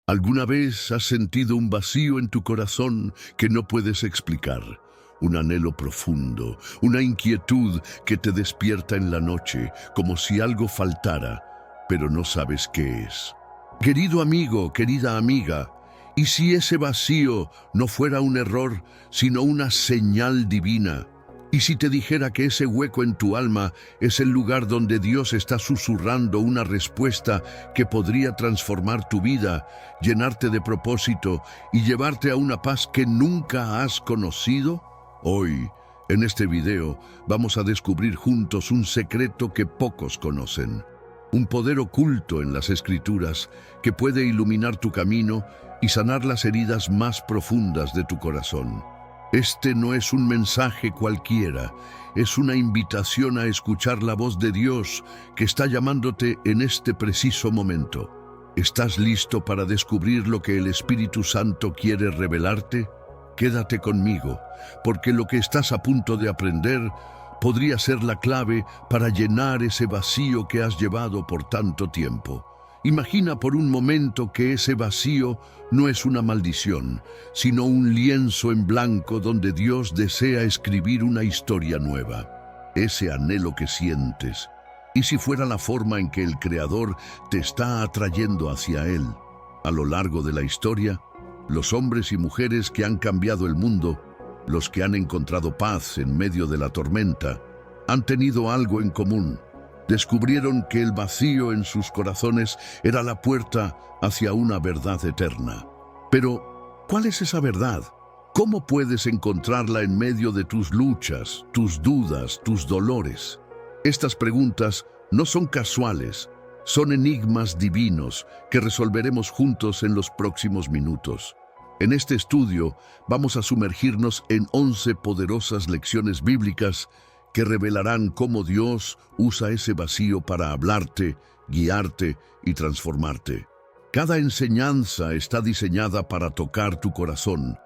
¿Alguna vez has sentido un vacío en tu corazón que no puedes explicar? Un anhelo profundo, una inquietud que te despierta en la noche, como si algo faltara, pero no sabes qué es. Querido amigo, querida amiga, ¿y si ese vacío no fuera un error, sino una señal divina? ¿Y si te dijera que ese hueco en tu alma es el lugar donde Dios está susurrando una respuesta que podría transformar tu vida, llenarte de propósito y llevarte a una paz que nunca has conocido? Hoy, en este video, vamos a descubrir juntos un secreto que pocos conocen. Un poder oculto en las Escrituras que puede iluminar tu camino y sanar las heridas más profundas de tu corazón. Este no es un mensaje cualquiera, es una invitación a escuchar la voz de Dios que está llamándote en este preciso momento. ¿Estás listo para descubrir lo que el Espíritu Santo quiere revelarte? Quédate conmigo, porque lo que estás a punto de aprender podría ser la clave para llenar ese vacío que has llevado por tanto tiempo. Imagina por un momento que ese vacío no es una maldición, sino un lienzo en blanco donde Dios desea escribir una historia nueva. Ese anhelo que sientes, ¿y si fuera la forma en que el Creador te está atrayendo hacia Él? A lo largo de la historia, los hombres y mujeres que han cambiado el mundo, los que han encontrado paz en medio de la tormenta, han tenido algo en común. Descubrieron que el vacío en sus corazones era la puerta hacia una verdad eterna. Pero, ¿cuál es esa verdad? ¿Cómo puedes encontrarla en medio de tus luchas, tus dudas, tus dolores? Estas preguntas no son casuales, son enigmas divinos que resolveremos juntos en los próximos minutos. En este estudio vamos a sumergirnos en 11 poderosas lecciones bíblicas que revelarán cómo Dios usa ese vacío para hablarte, guiarte y transformarte. Cada enseñanza está diseñada para tocar tu corazón,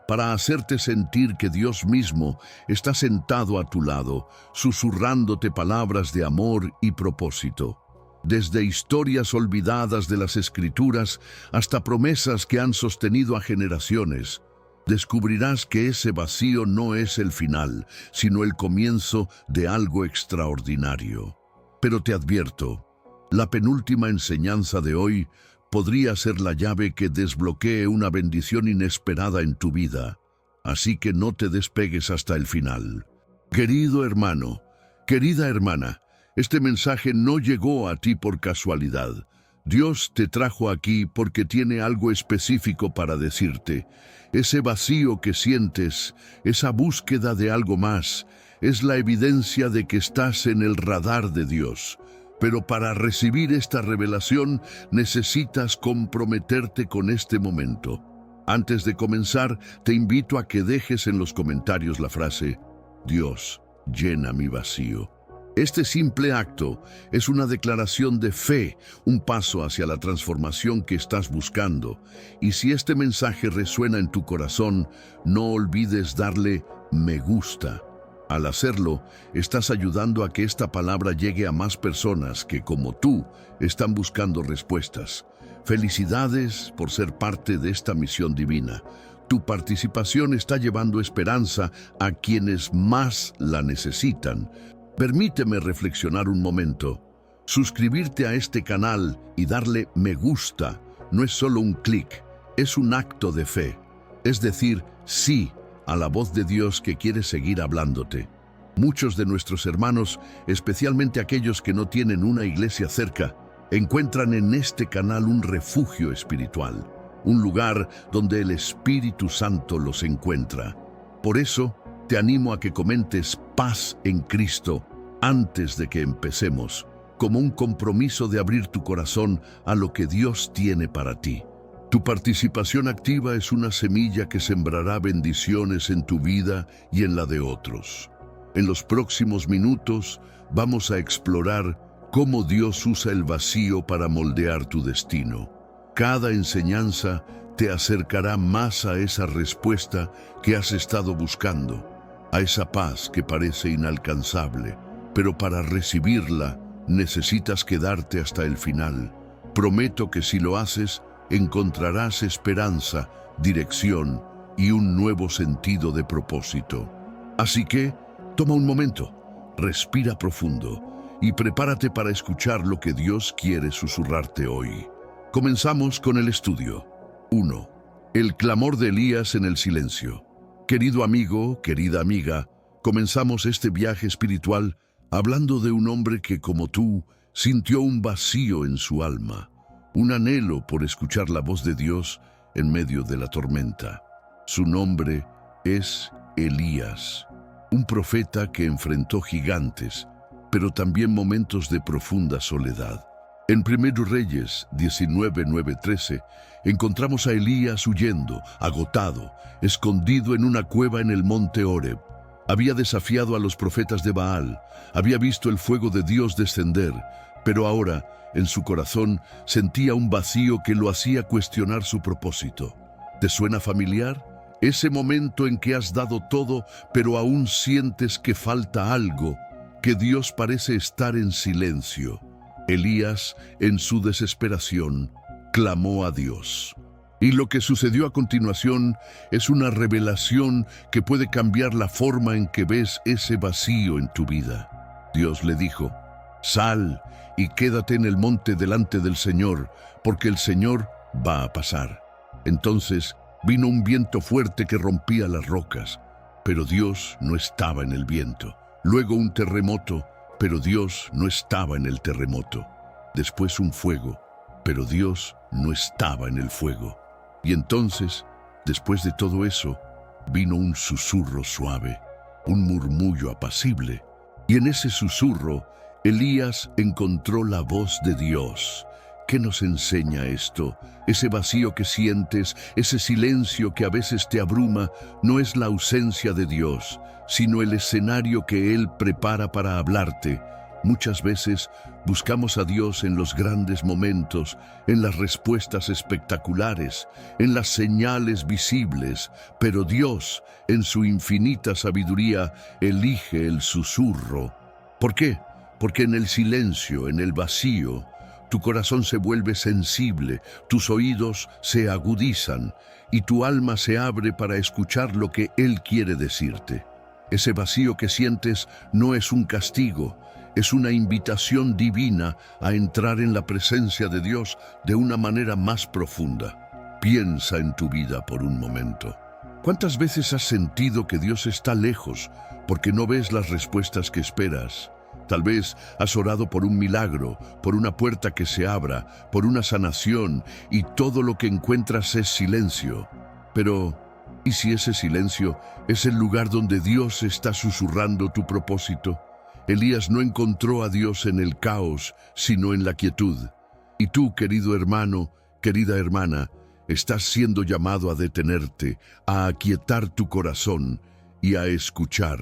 para hacerte sentir que Dios mismo está sentado a tu lado, susurrándote palabras de amor y propósito. Desde historias olvidadas de las Escrituras hasta promesas que han sostenido a generaciones, descubrirás que ese vacío no es el final, sino el comienzo de algo extraordinario. Pero te advierto, la penúltima enseñanza de hoy podría ser la llave que desbloquee una bendición inesperada en tu vida. Así que no te despegues hasta el final. Querido hermano, querida hermana, este mensaje no llegó a ti por casualidad. Dios te trajo aquí porque tiene algo específico para decirte. Ese vacío que sientes, esa búsqueda de algo más, es la evidencia de que estás en el radar de Dios. Pero para recibir esta revelación necesitas comprometerte con este momento. Antes de comenzar, te invito a que dejes en los comentarios la frase: Dios, llena mi vacío. Este simple acto es una declaración de fe, un paso hacia la transformación que estás buscando. Y si este mensaje resuena en tu corazón, no olvides darle me gusta. Al hacerlo, estás ayudando a que esta palabra llegue a más personas que, como tú, están buscando respuestas. Felicidades por ser parte de esta misión divina. Tu participación está llevando esperanza a quienes más la necesitan. Permíteme reflexionar un momento. Suscribirte a este canal y darle me gusta no es solo un clic, es un acto de fe. Es decir, sí a la voz de Dios que quiere seguir hablándote. Muchos de nuestros hermanos, especialmente aquellos que no tienen una iglesia cerca, encuentran en este canal un refugio espiritual, un lugar donde el Espíritu Santo los encuentra. Por eso, te animo a que comentes paz en Cristo antes de que empecemos, como un compromiso de abrir tu corazón a lo que Dios tiene para ti. Tu participación activa es una semilla que sembrará bendiciones en tu vida y en la de otros. En los próximos minutos vamos a explorar cómo Dios usa el vacío para moldear tu destino. Cada enseñanza te acercará más a esa respuesta que has estado buscando, a esa paz que parece inalcanzable, pero para recibirla necesitas quedarte hasta el final. Prometo que si lo haces, encontrarás esperanza, dirección y un nuevo sentido de propósito. Así que, toma un momento, respira profundo y prepárate para escuchar lo que Dios quiere susurrarte hoy. Comenzamos con el estudio. 1. El clamor de Elías en el silencio. Querido amigo, querida amiga, comenzamos este viaje espiritual hablando de un hombre que, como tú, sintió un vacío en su alma, un anhelo por escuchar la voz de Dios en medio de la tormenta. Su nombre es Elías, un profeta que enfrentó gigantes, pero también momentos de profunda soledad. En 1 Reyes 19, 9-13, encontramos a Elías huyendo, agotado, escondido en una cueva en el monte Horeb. Había desafiado a los profetas de Baal, había visto el fuego de Dios descender, pero ahora, en su corazón, sentía un vacío que lo hacía cuestionar su propósito. ¿Te suena familiar? Ese momento en que has dado todo, pero aún sientes que falta algo, que Dios parece estar en silencio. Elías, en su desesperación, clamó a Dios. Y lo que sucedió a continuación es una revelación que puede cambiar la forma en que ves ese vacío en tu vida. Dios le dijo: sal y quédate en el monte delante del Señor, porque el Señor va a pasar. Entonces vino un viento fuerte que rompía las rocas, pero Dios no estaba en el viento. Luego un terremoto, pero Dios no estaba en el terremoto. Después un fuego, pero Dios no estaba en el fuego. Y entonces, después de todo eso, vino un susurro suave, un murmullo apacible. Y en ese susurro, Elías encontró la voz de Dios. ¿Qué nos enseña esto? Ese vacío que sientes, ese silencio que a veces te abruma, no es la ausencia de Dios, sino el escenario que Él prepara para hablarte. Muchas veces buscamos a Dios en los grandes momentos, en las respuestas espectaculares, en las señales visibles, pero Dios, en su infinita sabiduría, elige el susurro. ¿Por qué? Porque en el silencio, en el vacío, tu corazón se vuelve sensible, tus oídos se agudizan y tu alma se abre para escuchar lo que Él quiere decirte. Ese vacío que sientes no es un castigo, es una invitación divina a entrar en la presencia de Dios de una manera más profunda. Piensa en tu vida por un momento. ¿Cuántas veces has sentido que Dios está lejos porque no ves las respuestas que esperas? Tal vez has orado por un milagro, por una puerta que se abra, por una sanación, y todo lo que encuentras es silencio. Pero, ¿y si ese silencio es el lugar donde Dios está susurrando tu propósito? Elías no encontró a Dios en el caos, sino en la quietud. Y tú, querido hermano, querida hermana, estás siendo llamado a detenerte, a aquietar tu corazón y a escuchar.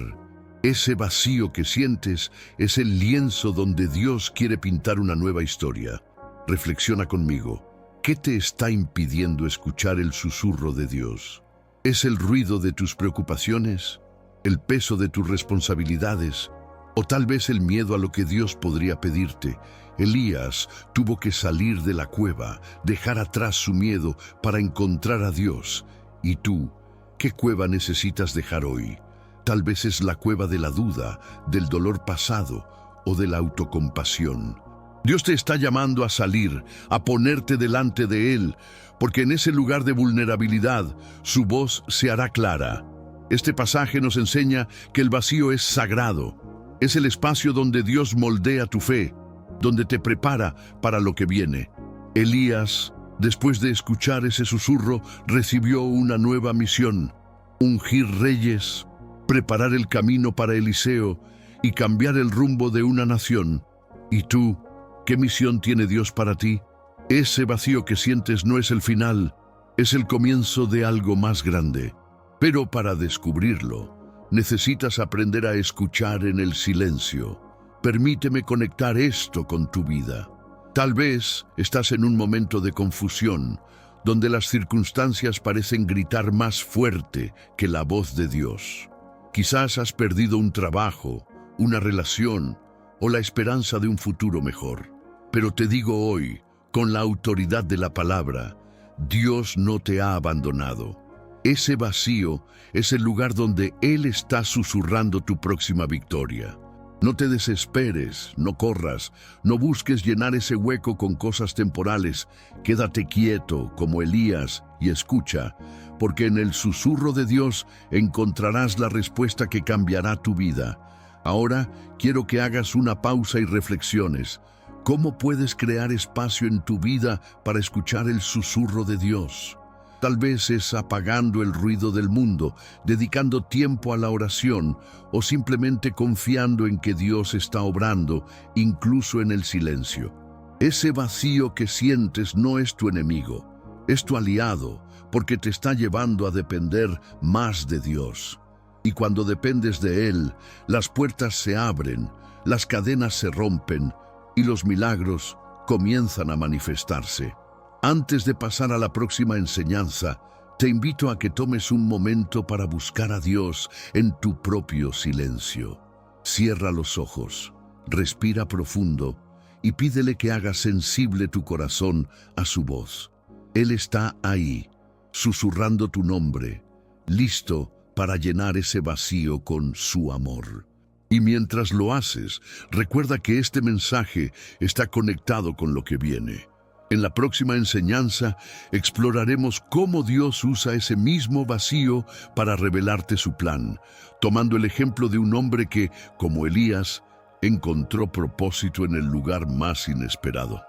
Ese vacío que sientes es el lienzo donde Dios quiere pintar una nueva historia. Reflexiona conmigo. ¿Qué te está impidiendo escuchar el susurro de Dios? ¿Es el ruido de tus preocupaciones? ¿El peso de tus responsabilidades? ¿O tal vez el miedo a lo que Dios podría pedirte? Elías tuvo que salir de la cueva, dejar atrás su miedo para encontrar a Dios. ¿Y tú? ¿Qué cueva necesitas dejar hoy? Tal vez es la cueva de la duda, del dolor pasado o de la autocompasión. Dios te está llamando a salir, a ponerte delante de Él, porque en ese lugar de vulnerabilidad su voz se hará clara. Este pasaje nos enseña que el vacío es sagrado. Es el espacio donde Dios moldea tu fe, donde te prepara para lo que viene. Elías, después de escuchar ese susurro, recibió una nueva misión: ungir reyes, preparar el camino para Eliseo y cambiar el rumbo de una nación. ¿Y tú? ¿Qué misión tiene Dios para ti? Ese vacío que sientes no es el final, es el comienzo de algo más grande. Pero para descubrirlo, necesitas aprender a escuchar en el silencio. Permíteme conectar esto con tu vida. Tal vez estás en un momento de confusión, donde las circunstancias parecen gritar más fuerte que la voz de Dios. Quizás has perdido un trabajo, una relación o la esperanza de un futuro mejor. Pero te digo hoy, con la autoridad de la palabra, Dios no te ha abandonado. Ese vacío es el lugar donde Él está susurrando tu próxima victoria. No te desesperes, no corras, no busques llenar ese hueco con cosas temporales. Quédate quieto como Elías y escucha, porque en el susurro de Dios encontrarás la respuesta que cambiará tu vida. Ahora quiero que hagas una pausa y reflexiones. ¿Cómo puedes crear espacio en tu vida para escuchar el susurro de Dios? Tal vez es apagando el ruido del mundo, dedicando tiempo a la oración o simplemente confiando en que Dios está obrando, incluso en el silencio. Ese vacío que sientes no es tu enemigo, es tu aliado, porque te está llevando a depender más de Dios. Y cuando dependes de Él, las puertas se abren, las cadenas se rompen y los milagros comienzan a manifestarse. Antes de pasar a la próxima enseñanza, te invito a que tomes un momento para buscar a Dios en tu propio silencio. Cierra los ojos, respira profundo y pídele que haga sensible tu corazón a su voz. Él está ahí, susurrando tu nombre, listo para llenar ese vacío con su amor. Y mientras lo haces, recuerda que este mensaje está conectado con lo que viene. En la próxima enseñanza exploraremos cómo Dios usa ese mismo vacío para revelarte su plan, tomando el ejemplo de un hombre que, como Elías, encontró propósito en el lugar más inesperado.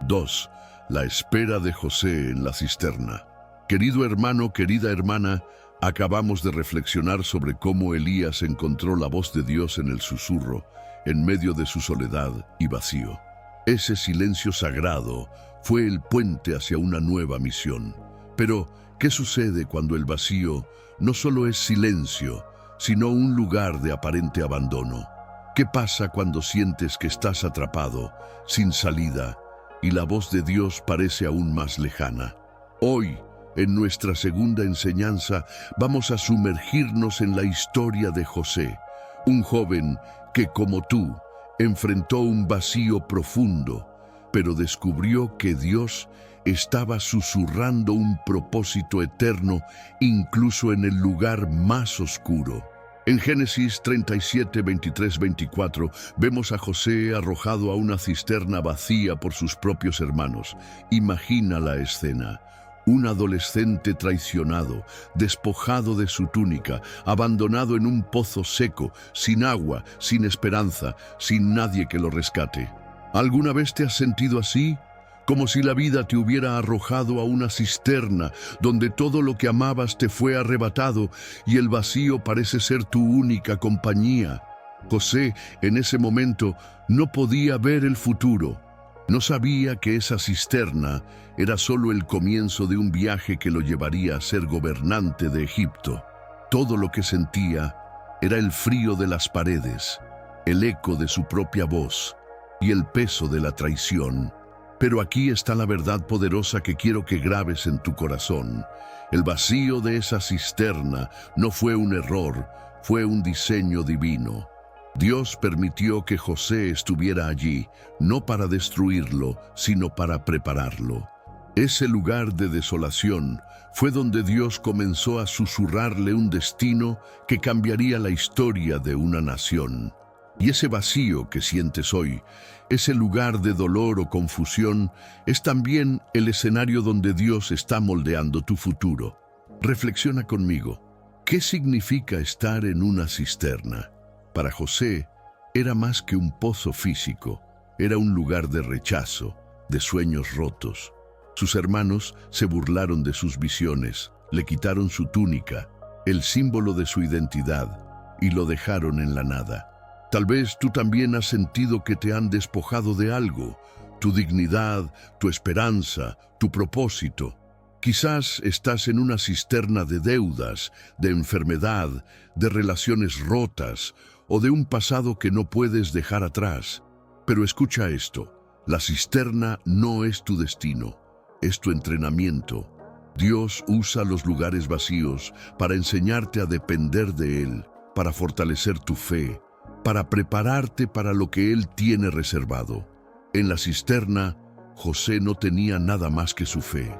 2. La espera de José en la cisterna. Querido hermano, querida hermana, acabamos de reflexionar sobre cómo Elías encontró la voz de Dios en el susurro, en medio de su soledad y vacío. Ese silencio sagrado fue el puente hacia una nueva misión. Pero, ¿qué sucede cuando el vacío no solo es silencio, sino un lugar de aparente abandono? ¿Qué pasa cuando sientes que estás atrapado, sin salida, y la voz de Dios parece aún más lejana? Hoy, en nuestra segunda enseñanza, vamos a sumergirnos en la historia de José, un joven que, como tú, enfrentó un vacío profundo, pero descubrió que Dios estaba susurrando un propósito eterno incluso en el lugar más oscuro. En Génesis 37, 23, 24, vemos a José arrojado a una cisterna vacía por sus propios hermanos. Imagina la escena. Un adolescente traicionado, despojado de su túnica, abandonado en un pozo seco, sin agua, sin esperanza, sin nadie que lo rescate. ¿Alguna vez te has sentido así? Como si la vida te hubiera arrojado a una cisterna donde todo lo que amabas te fue arrebatado y el vacío parece ser tu única compañía. José, en ese momento, no podía ver el futuro. No sabía que esa cisterna era solo el comienzo de un viaje que lo llevaría a ser gobernante de Egipto. Todo lo que sentía era el frío de las paredes, el eco de su propia voz y el peso de la traición. Pero aquí está la verdad poderosa que quiero que grabes en tu corazón. El vacío de esa cisterna no fue un error, fue un diseño divino. Dios permitió que José estuviera allí, no para destruirlo, sino para prepararlo. Ese lugar de desolación fue donde Dios comenzó a susurrarle un destino que cambiaría la historia de una nación. Y ese vacío que sientes hoy, ese lugar de dolor o confusión, es también el escenario donde Dios está moldeando tu futuro. Reflexiona conmigo. ¿Qué significa estar en una cisterna? Para José, era más que un pozo físico, era un lugar de rechazo, de sueños rotos. Sus hermanos se burlaron de sus visiones, le quitaron su túnica, el símbolo de su identidad, y lo dejaron en la nada. Tal vez tú también has sentido que te han despojado de algo, tu dignidad, tu esperanza, tu propósito. Quizás estás en una cisterna de deudas, de enfermedad, de relaciones rotas o de un pasado que no puedes dejar atrás. Pero escucha esto, la cisterna no es tu destino, es tu entrenamiento. Dios usa los lugares vacíos para enseñarte a depender de Él, para fortalecer tu fe, para prepararte para lo que Él tiene reservado. En la cisterna, José no tenía nada más que su fe.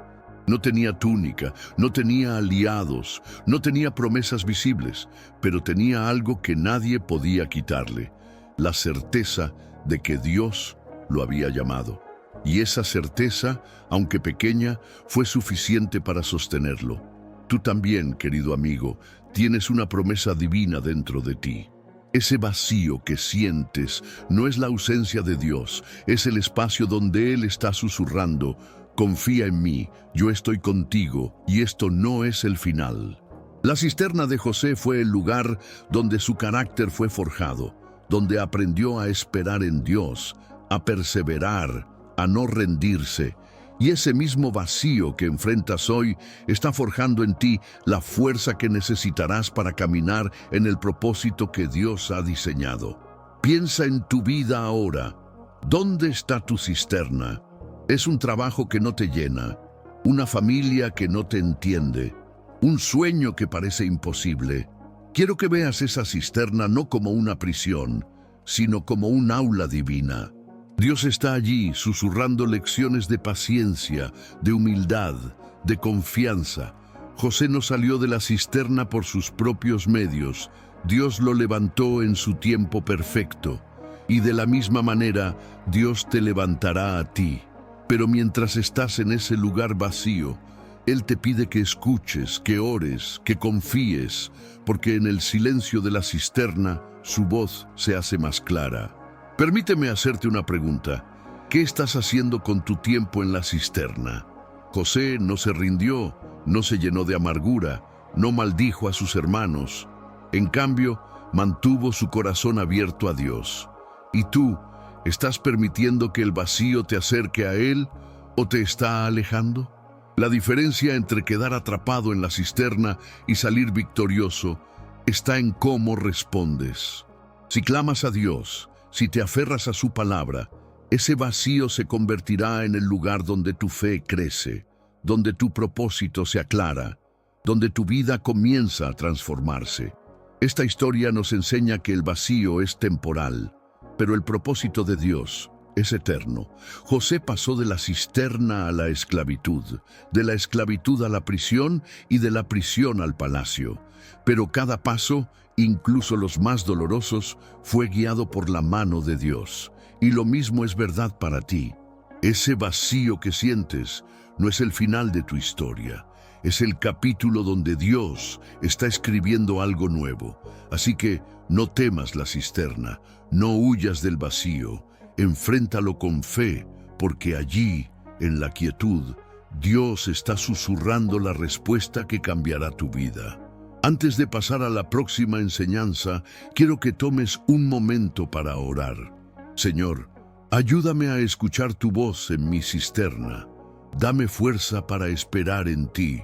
No tenía túnica, no tenía aliados, no tenía promesas visibles, pero tenía algo que nadie podía quitarle: la certeza de que Dios lo había llamado. Y esa certeza, aunque pequeña, fue suficiente para sostenerlo. Tú también, querido amigo, tienes una promesa divina dentro de ti. Ese vacío que sientes no es la ausencia de Dios, es el espacio donde Él está susurrando: confía en mí, yo estoy contigo, y esto no es el final. La cisterna de José fue el lugar donde su carácter fue forjado, donde aprendió a esperar en Dios, a perseverar, a no rendirse. Y ese mismo vacío que enfrentas hoy está forjando en ti la fuerza que necesitarás para caminar en el propósito que Dios ha diseñado. Piensa en tu vida ahora. ¿Dónde está tu cisterna? Es un trabajo que no te llena, una familia que no te entiende, un sueño que parece imposible. Quiero que veas esa cisterna no como una prisión, sino como un aula divina. Dios está allí susurrando lecciones de paciencia, de humildad, de confianza. José no salió de la cisterna por sus propios medios. Dios lo levantó en su tiempo perfecto. Y de la misma manera, Dios te levantará a ti. Pero mientras estás en ese lugar vacío, Él te pide que escuches, que ores, que confíes, porque en el silencio de la cisterna, su voz se hace más clara. Permíteme hacerte una pregunta. ¿Qué estás haciendo con tu tiempo en la cisterna? José no se rindió, no se llenó de amargura, no maldijo a sus hermanos. En cambio, mantuvo su corazón abierto a Dios. ¿Y tú, estás permitiendo que el vacío te acerque a Él o te está alejando? La diferencia entre quedar atrapado en la cisterna y salir victorioso está en cómo respondes. Si clamas a Dios, si te aferras a su palabra, ese vacío se convertirá en el lugar donde tu fe crece, donde tu propósito se aclara, donde tu vida comienza a transformarse. Esta historia nos enseña que el vacío es temporal, pero el propósito de Dios es eterno. José pasó de la cisterna a la esclavitud, de la esclavitud a la prisión y de la prisión al palacio. Pero cada paso, incluso los más dolorosos, fue guiado por la mano de Dios. Y lo mismo es verdad para ti. Ese vacío que sientes no es el final de tu historia. Es el capítulo donde Dios está escribiendo algo nuevo. Así que no temas la cisterna, no huyas del vacío. Enfréntalo con fe, porque allí, en la quietud, Dios está susurrando la respuesta que cambiará tu vida. Antes de pasar a la próxima enseñanza, quiero que tomes un momento para orar. Señor, ayúdame a escuchar tu voz en mi cisterna. Dame fuerza para esperar en ti.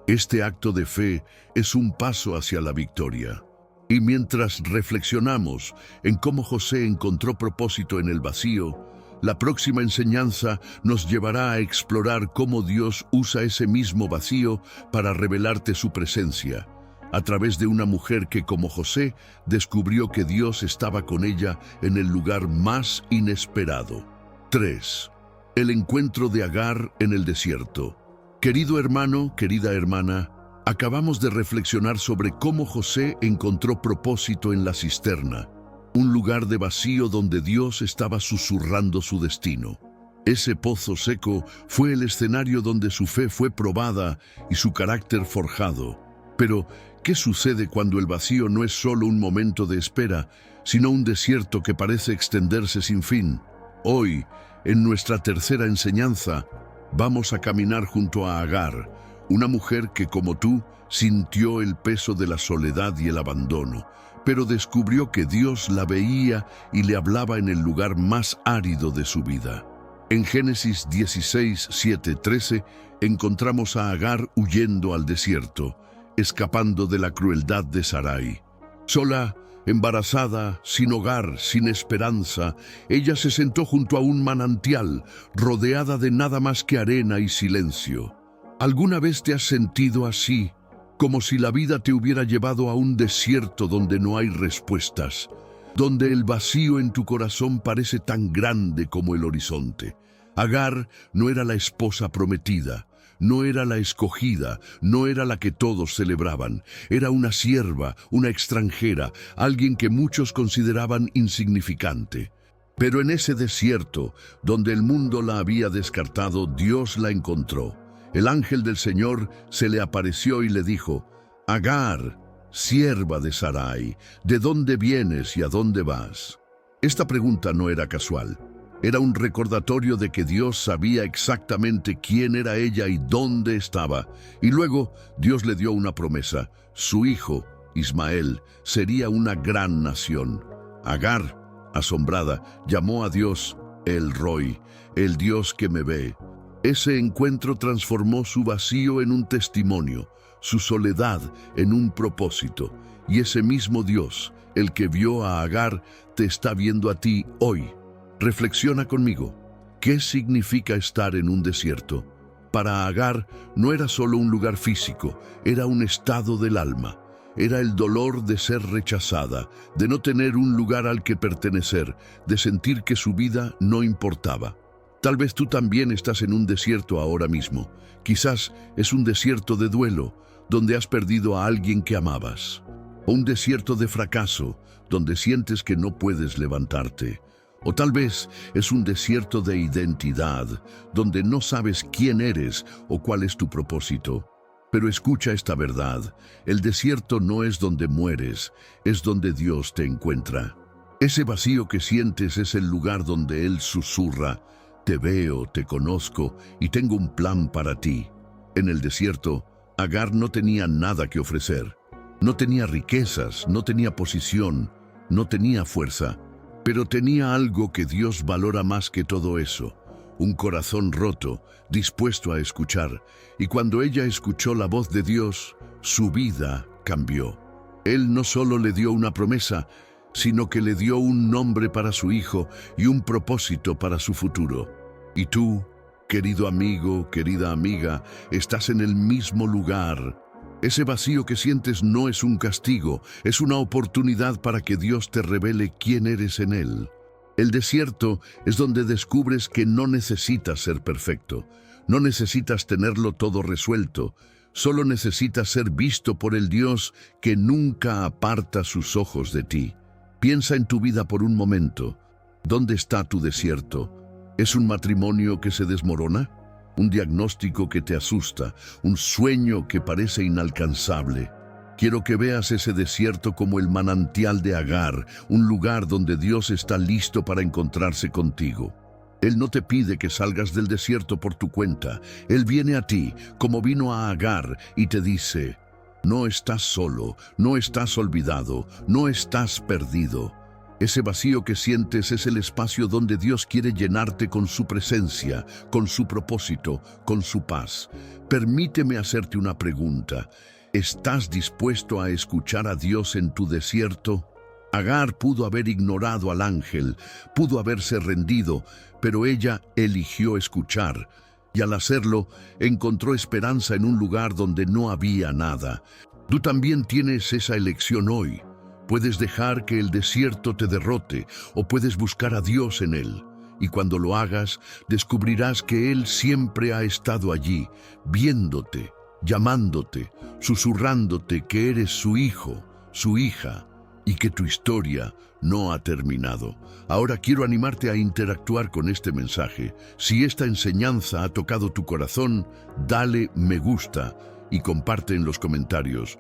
Este acto de fe es un paso hacia la victoria. Y mientras reflexionamos en cómo José encontró propósito en el vacío, la próxima enseñanza nos llevará a explorar cómo Dios usa ese mismo vacío para revelarte su presencia, a través de una mujer que, como José, descubrió que Dios estaba con ella en el lugar más inesperado. 3. El encuentro de Agar en el desierto. Querido hermano, querida hermana, acabamos de reflexionar sobre cómo José encontró propósito en la cisterna, un lugar de vacío donde Dios estaba susurrando su destino. Ese pozo seco fue el escenario donde su fe fue probada y su carácter forjado. Pero, ¿qué sucede cuando el vacío no es solo un momento de espera, sino un desierto que parece extenderse sin fin? Hoy, en nuestra tercera enseñanza, vamos a caminar junto a Agar, una mujer que, como tú, sintió el peso de la soledad y el abandono, pero descubrió que Dios la veía y le hablaba en el lugar más árido de su vida. En Génesis 16, 7, 13, encontramos a Agar huyendo al desierto, escapando de la crueldad de Sarai. Sola, embarazada, sin hogar, sin esperanza, ella se sentó junto a un manantial, rodeada de nada más que arena y silencio. ¿Alguna vez te has sentido así, como si la vida te hubiera llevado a un desierto donde no hay respuestas, donde el vacío en tu corazón parece tan grande como el horizonte? Agar no era la esposa prometida, No era la escogida, no era la que todos celebraban. Era una sierva, una extranjera, alguien que muchos consideraban insignificante. Pero en ese desierto, donde el mundo la había descartado, Dios la encontró. El ángel del Señor se le apareció y le dijo: Agar, sierva de Sarai, ¿de dónde vienes y a dónde vas? Esta pregunta no era casual. Era un recordatorio de que Dios sabía exactamente quién era ella y dónde estaba. Y luego Dios le dio una promesa. Su hijo, Ismael, sería una gran nación. Agar, asombrada, llamó a Dios El Roi, el Dios que me ve. Ese encuentro transformó su vacío en un testimonio, su soledad en un propósito. Y ese mismo Dios, el que vio a Agar, te está viendo a ti hoy. Reflexiona conmigo. ¿Qué significa estar en un desierto? Para Agar no era solo un lugar físico, era un estado del alma. Era el dolor de ser rechazada, de no tener un lugar al que pertenecer, de sentir que su vida no importaba. Tal vez tú también estás en un desierto ahora mismo. Quizás es un desierto de duelo, donde has perdido a alguien que amabas. O un desierto de fracaso, donde sientes que no puedes levantarte. O tal vez es un desierto de identidad, donde no sabes quién eres o cuál es tu propósito. Pero escucha esta verdad: el desierto no es donde mueres, es donde Dios te encuentra. Ese vacío que sientes es el lugar donde Él susurra: te veo, te conozco y tengo un plan para ti. En el desierto, Agar no tenía nada que ofrecer. No tenía riquezas, no tenía posición, no tenía fuerza. Pero tenía algo que Dios valora más que todo eso: un corazón roto, dispuesto a escuchar. Y cuando ella escuchó la voz de Dios, su vida cambió. Él no solo le dio una promesa, sino que le dio un nombre para su hijo y un propósito para su futuro. Y tú, querido amigo, querida amiga, estás en el mismo lugar. Ese vacío que sientes no es un castigo, es una oportunidad para que Dios te revele quién eres en Él. El desierto es donde descubres que no necesitas ser perfecto, no necesitas tenerlo todo resuelto, solo necesitas ser visto por el Dios que nunca aparta sus ojos de ti. Piensa en tu vida por un momento. ¿Dónde está tu desierto? ¿Es un matrimonio que se desmorona? ¿Un diagnóstico que te asusta? ¿Un sueño que parece inalcanzable? Quiero que veas ese desierto como el manantial de Agar, un lugar donde Dios está listo para encontrarse contigo. Él no te pide que salgas del desierto por tu cuenta. Él viene a ti, como vino a Agar, y te dice: no estás solo, no estás olvidado, no estás perdido. Ese vacío que sientes es el espacio donde Dios quiere llenarte con su presencia, con su propósito, con su paz. Permíteme hacerte una pregunta. ¿Estás dispuesto a escuchar a Dios en tu desierto? Agar pudo haber ignorado al ángel, pudo haberse rendido, pero ella eligió escuchar. Y al hacerlo, encontró esperanza en un lugar donde no había nada. Tú también tienes esa elección hoy. Puedes dejar que el desierto te derrote o puedes buscar a Dios en él. Y cuando lo hagas, descubrirás que Él siempre ha estado allí, viéndote, llamándote, susurrándote que eres su hijo, su hija, y que tu historia no ha terminado. Ahora quiero animarte a interactuar con este mensaje. Si esta enseñanza ha tocado tu corazón, dale me gusta y comparte en los comentarios: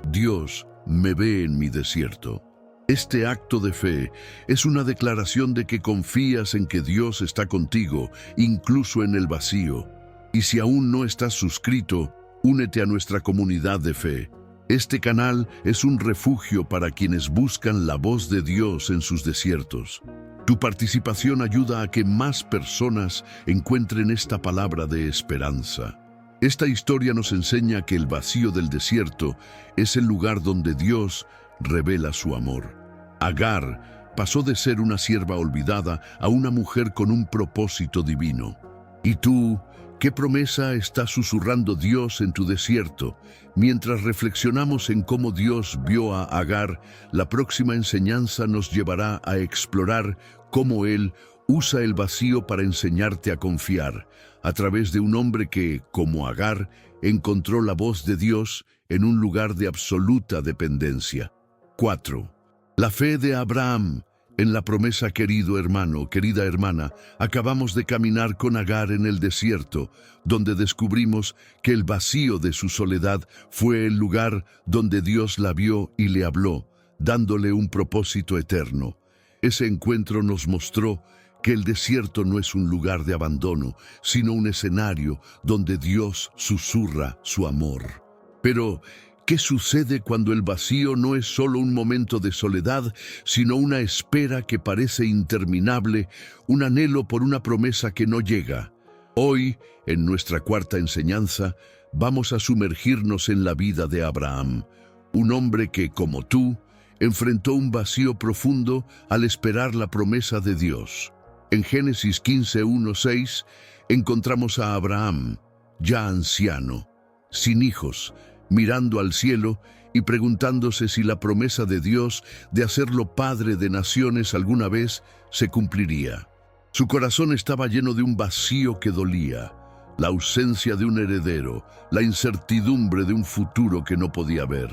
Dios me ve en mi desierto. Este acto de fe es una declaración de que confías en que Dios está contigo, incluso en el vacío. Y si aún no estás suscrito, únete a nuestra comunidad de fe. Este canal es un refugio para quienes buscan la voz de Dios en sus desiertos. Tu participación ayuda a que más personas encuentren esta palabra de esperanza. Esta historia nos enseña que el vacío del desierto es el lugar donde Dios revela su amor. Agar pasó de ser una sierva olvidada a una mujer con un propósito divino. ¿Y tú, qué promesa está susurrando Dios en tu desierto? Mientras reflexionamos en cómo Dios vio a Agar, la próxima enseñanza nos llevará a explorar cómo Él usa el vacío para enseñarte a confiar, a través de un hombre que, como Agar, encontró la voz de Dios en un lugar de absoluta dependencia. 4. La fe de Abraham en la promesa. Querido hermano, querida hermana, acabamos de caminar con Agar en el desierto, donde descubrimos que el vacío de su soledad fue el lugar donde Dios la vio y le habló, dándole un propósito eterno. Ese encuentro nos mostró que el desierto no es un lugar de abandono, sino un escenario donde Dios susurra su amor. Pero, ¿qué sucede cuando el vacío no es solo un momento de soledad, sino una espera que parece interminable, un anhelo por una promesa que no llega? Hoy, en nuestra cuarta enseñanza, vamos a sumergirnos en la vida de Abraham, un hombre que, como tú, enfrentó un vacío profundo al esperar la promesa de Dios. En Génesis 15:1-6 encontramos a Abraham, ya anciano, sin hijos, mirando al cielo y preguntándose si la promesa de Dios de hacerlo padre de naciones alguna vez se cumpliría. Su corazón estaba lleno de un vacío que dolía, la ausencia de un heredero, la incertidumbre de un futuro que no podía ver.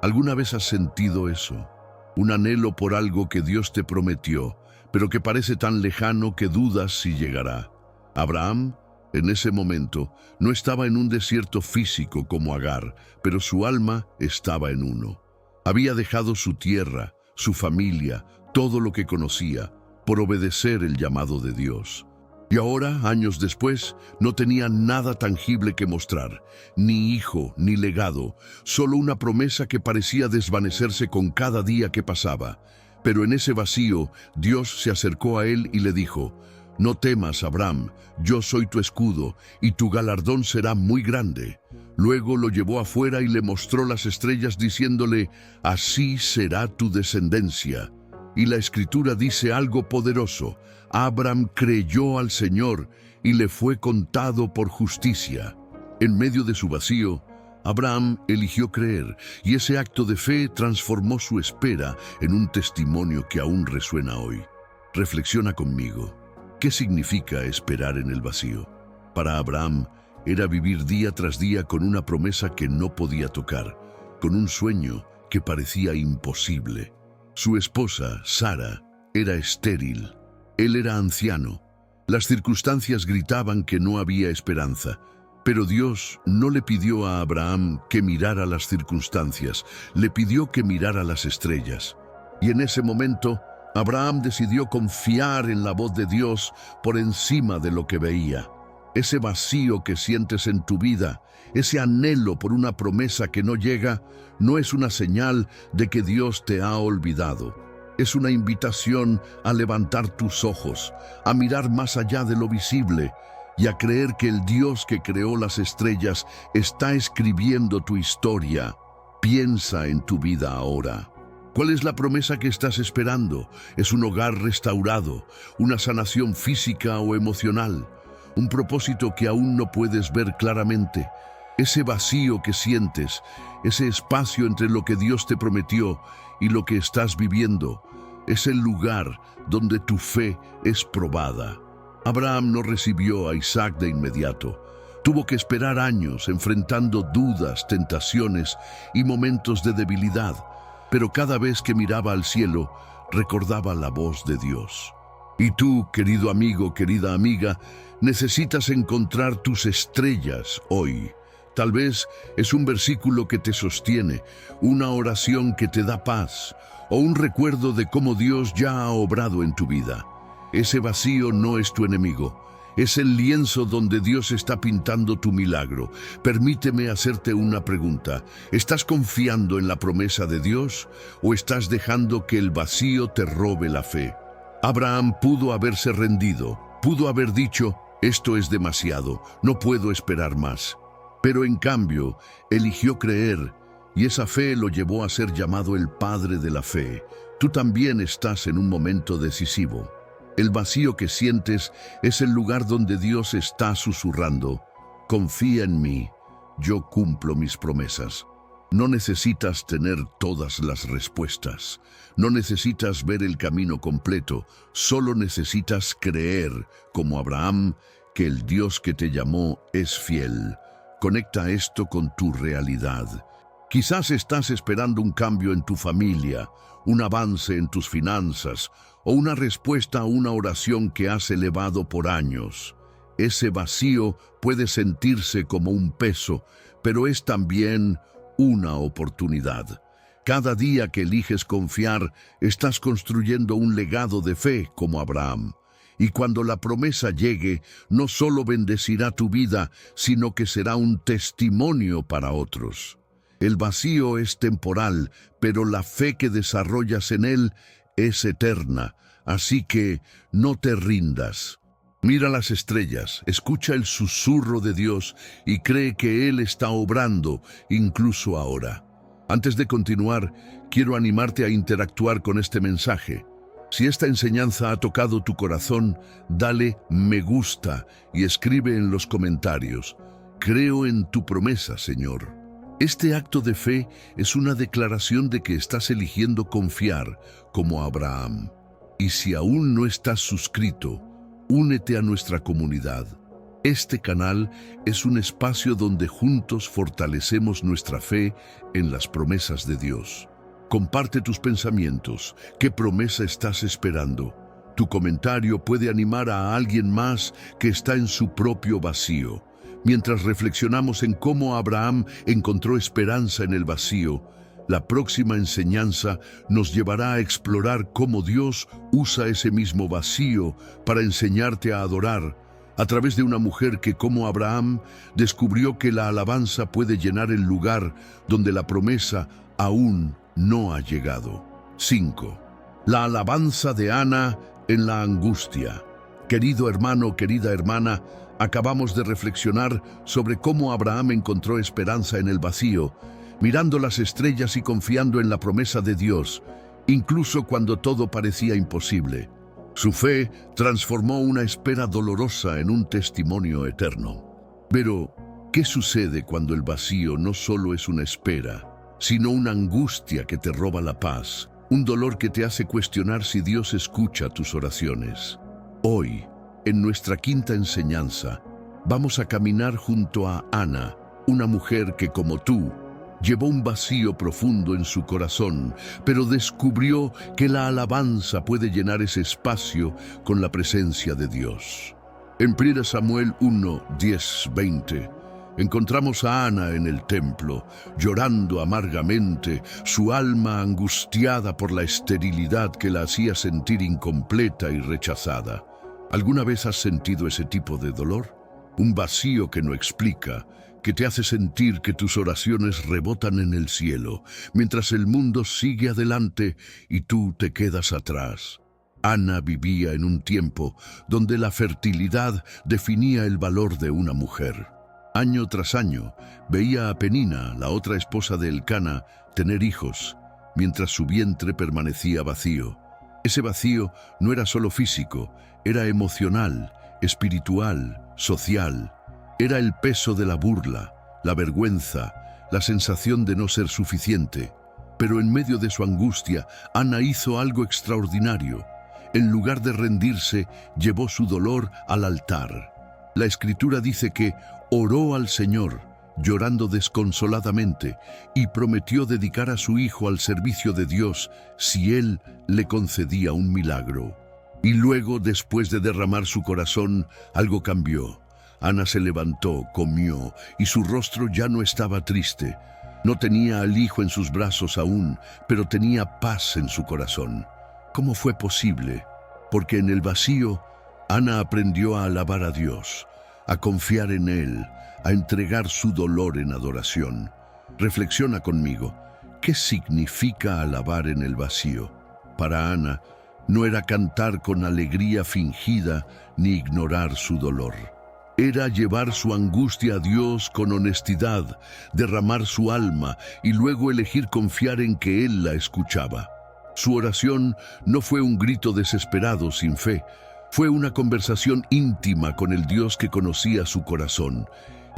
¿Alguna vez has sentido eso? Un anhelo por algo que Dios te prometió, pero que parece tan lejano que dudas si llegará. Abraham, en ese momento, no estaba en un desierto físico como Agar, pero su alma estaba en uno. Había dejado su tierra, su familia, todo lo que conocía, por obedecer el llamado de Dios. Y ahora, años después, no tenía nada tangible que mostrar, ni hijo, ni legado, solo una promesa que parecía desvanecerse con cada día que pasaba. Pero en ese vacío, Dios se acercó a él y le dijo: «No temas, Abraham, yo soy tu escudo, y tu galardón será muy grande». Luego lo llevó afuera y le mostró las estrellas diciéndole: «Así será tu descendencia». Y la Escritura dice algo poderoso: Abraham creyó al Señor y le fue contado por justicia. En medio de su vacío, Abraham eligió creer, y ese acto de fe transformó su espera en un testimonio que aún resuena hoy. Reflexiona conmigo. ¿Qué significa esperar en el vacío? Para Abraham, era vivir día tras día con una promesa que no podía tocar, con un sueño que parecía imposible. Su esposa, Sara, era estéril. Él era anciano. Las circunstancias gritaban que no había esperanza. Pero Dios no le pidió a Abraham que mirara las circunstancias, le pidió que mirara las estrellas. Y en ese momento, Abraham decidió confiar en la voz de Dios por encima de lo que veía. Ese vacío que sientes en tu vida, ese anhelo por una promesa que no llega, no es una señal de que Dios te ha olvidado. Es una invitación a levantar tus ojos, a mirar más allá de lo visible y a creer que el Dios que creó las estrellas está escribiendo tu historia. Piensa en tu vida ahora. ¿Cuál es la promesa que estás esperando? ¿Es un hogar restaurado, una sanación física o emocional? ¿Un propósito que aún no puedes ver claramente? Ese vacío que sientes, ese espacio entre lo que Dios te prometió y lo que estás viviendo, es el lugar donde tu fe es probada. Abraham no recibió a Isaac de inmediato. Tuvo que esperar años enfrentando dudas, tentaciones y momentos de debilidad, pero cada vez que miraba al cielo, recordaba la voz de Dios. Y tú, querido amigo, querida amiga, necesitas encontrar tus estrellas hoy. Tal vez es un versículo que te sostiene, una oración que te da paz, o un recuerdo de cómo Dios ya ha obrado en tu vida. Ese vacío no es tu enemigo, es el lienzo donde Dios está pintando tu milagro. Permíteme hacerte una pregunta. ¿Estás confiando en la promesa de Dios o estás dejando que el vacío te robe la fe? Abraham pudo haberse rendido, pudo haber dicho: «Esto es demasiado, no puedo esperar más». Pero en cambio, eligió creer, y esa fe lo llevó a ser llamado el padre de la fe. Tú también estás en un momento decisivo. El vacío que sientes es el lugar donde Dios está susurrando: «Confía en mí, yo cumplo mis promesas». No necesitas tener todas las respuestas. No necesitas ver el camino completo. Solo necesitas creer, como Abraham, que el Dios que te llamó es fiel. Conecta esto con tu realidad. Quizás estás esperando un cambio en tu familia, un avance en tus finanzas o una respuesta a una oración que has elevado por años. Ese vacío puede sentirse como un peso, pero es también una oportunidad. Cada día que eliges confiar, estás construyendo un legado de fe como Abraham. Y cuando la promesa llegue, no solo bendecirá tu vida, sino que será un testimonio para otros. El vacío es temporal, pero la fe que desarrollas en él es eterna. Así que no te rindas. Mira las estrellas, escucha el susurro de Dios y cree que Él está obrando, incluso ahora. Antes de continuar, quiero animarte a interactuar con este mensaje. Si esta enseñanza ha tocado tu corazón, dale me gusta y escribe en los comentarios: creo en tu promesa, Señor. Este acto de fe es una declaración de que estás eligiendo confiar como Abraham. Y si aún no estás suscrito, únete a nuestra comunidad. Este canal es un espacio donde juntos fortalecemos nuestra fe en las promesas de Dios. Comparte tus pensamientos. ¿Qué promesa estás esperando? Tu comentario puede animar a alguien más que está en su propio vacío. Mientras reflexionamos en cómo Abraham encontró esperanza en el vacío, la próxima enseñanza nos llevará a explorar cómo Dios usa ese mismo vacío para enseñarte a adorar, a través de una mujer que, como Abraham, descubrió que la alabanza puede llenar el lugar donde la promesa aún no ha llegado. 5. La alabanza de Ana en la angustia. Querido hermano, querida hermana, acabamos de reflexionar sobre cómo Abraham encontró esperanza en el vacío, mirando las estrellas y confiando en la promesa de Dios, incluso cuando todo parecía imposible. Su fe transformó una espera dolorosa en un testimonio eterno. Pero, ¿qué sucede cuando el vacío no solo es una espera, sino una angustia que te roba la paz, un dolor que te hace cuestionar si Dios escucha tus oraciones? Hoy, en nuestra quinta enseñanza, vamos a caminar junto a Ana, una mujer que, como tú, llevó un vacío profundo en su corazón, pero descubrió que la alabanza puede llenar ese espacio con la presencia de Dios. En 1 Samuel 1, 10, 20, encontramos a Ana en el templo, llorando amargamente, su alma angustiada por la esterilidad que la hacía sentir incompleta y rechazada. ¿Alguna vez has sentido ese tipo de dolor? Un vacío que no explica, que te hace sentir que tus oraciones rebotan en el cielo, mientras el mundo sigue adelante y tú te quedas atrás. Ana vivía en un tiempo donde la fertilidad definía el valor de una mujer. Año tras año, veía a Penina, la otra esposa de Elcana, tener hijos, mientras su vientre permanecía vacío. Ese vacío no era solo físico, era emocional, espiritual, social. Era el peso de la burla, la vergüenza, la sensación de no ser suficiente. Pero en medio de su angustia, Ana hizo algo extraordinario. En lugar de rendirse, llevó su dolor al altar. La Escritura dice que oró al Señor, llorando desconsoladamente, y prometió dedicar a su hijo al servicio de Dios si Él le concedía un milagro. Y luego, después de derramar su corazón, algo cambió. Ana se levantó, comió, y su rostro ya no estaba triste. No tenía al hijo en sus brazos aún, pero tenía paz en su corazón. ¿Cómo fue posible? Porque en el vacío, Ana aprendió a alabar a Dios, a confiar en Él, a entregar su dolor en adoración. Reflexiona conmigo, ¿qué significa alabar en el vacío? Para Ana, no era cantar con alegría fingida ni ignorar su dolor. Era llevar su angustia a Dios con honestidad, derramar su alma y luego elegir confiar en que Él la escuchaba. Su oración no fue un grito desesperado sin fe, fue una conversación íntima con el Dios que conocía su corazón.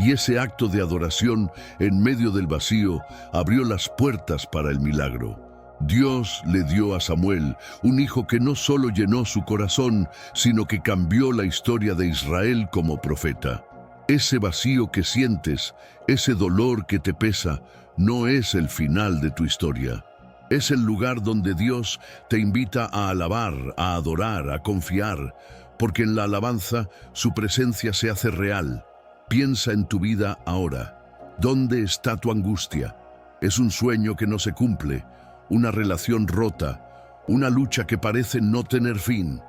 Y ese acto de adoración en medio del vacío abrió las puertas para el milagro. Dios le dio a Samuel un hijo que no solo llenó su corazón, sino que cambió la historia de Israel como profeta. Ese vacío que sientes, ese dolor que te pesa, no es el final de tu historia. Es el lugar donde Dios te invita a alabar, a adorar, a confiar, porque en la alabanza su presencia se hace real. Piensa en tu vida ahora. ¿Dónde está tu angustia? ¿Es un sueño que no se cumple? ¿Una relación rota? ¿Una lucha que parece no tener fin?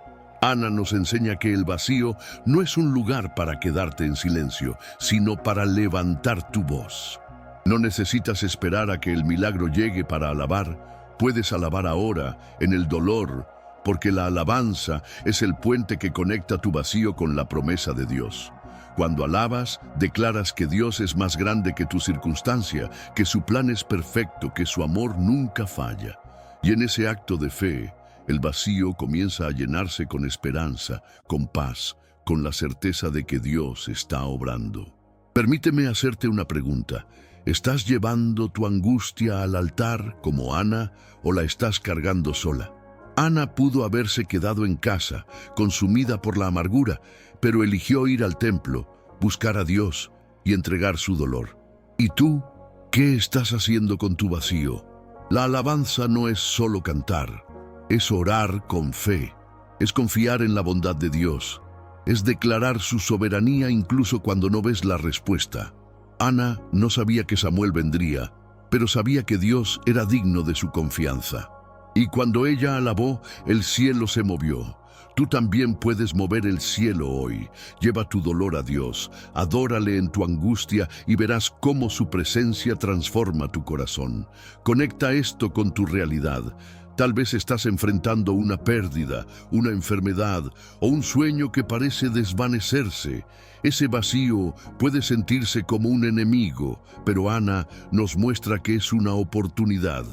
Ana nos enseña que el vacío no es un lugar para quedarte en silencio, sino para levantar tu voz. No necesitas esperar a que el milagro llegue para alabar. Puedes alabar ahora, en el dolor, porque la alabanza es el puente que conecta tu vacío con la promesa de Dios. Cuando alabas, declaras que Dios es más grande que tu circunstancia, que su plan es perfecto, que su amor nunca falla. Y en ese acto de fe, el vacío comienza a llenarse con esperanza, con paz, con la certeza de que Dios está obrando. Permíteme hacerte una pregunta. ¿Estás llevando tu angustia al altar como Ana o la estás cargando sola? Ana pudo haberse quedado en casa, consumida por la amargura, pero eligió ir al templo, buscar a Dios y entregar su dolor. ¿Y tú? ¿Qué estás haciendo con tu vacío? La alabanza no es solo cantar, es orar con fe, es confiar en la bondad de Dios, es declarar su soberanía incluso cuando no ves la respuesta. Ana no sabía que Samuel vendría, pero sabía que Dios era digno de su confianza. Y cuando ella alabó, el cielo se movió. Tú también puedes mover el cielo hoy. Lleva tu dolor a Dios, adórale en tu angustia y verás cómo su presencia transforma tu corazón. Conecta esto con tu realidad. Tal vez estás enfrentando una pérdida, una enfermedad o un sueño que parece desvanecerse. Ese vacío puede sentirse como un enemigo, pero Ana nos muestra que es una oportunidad.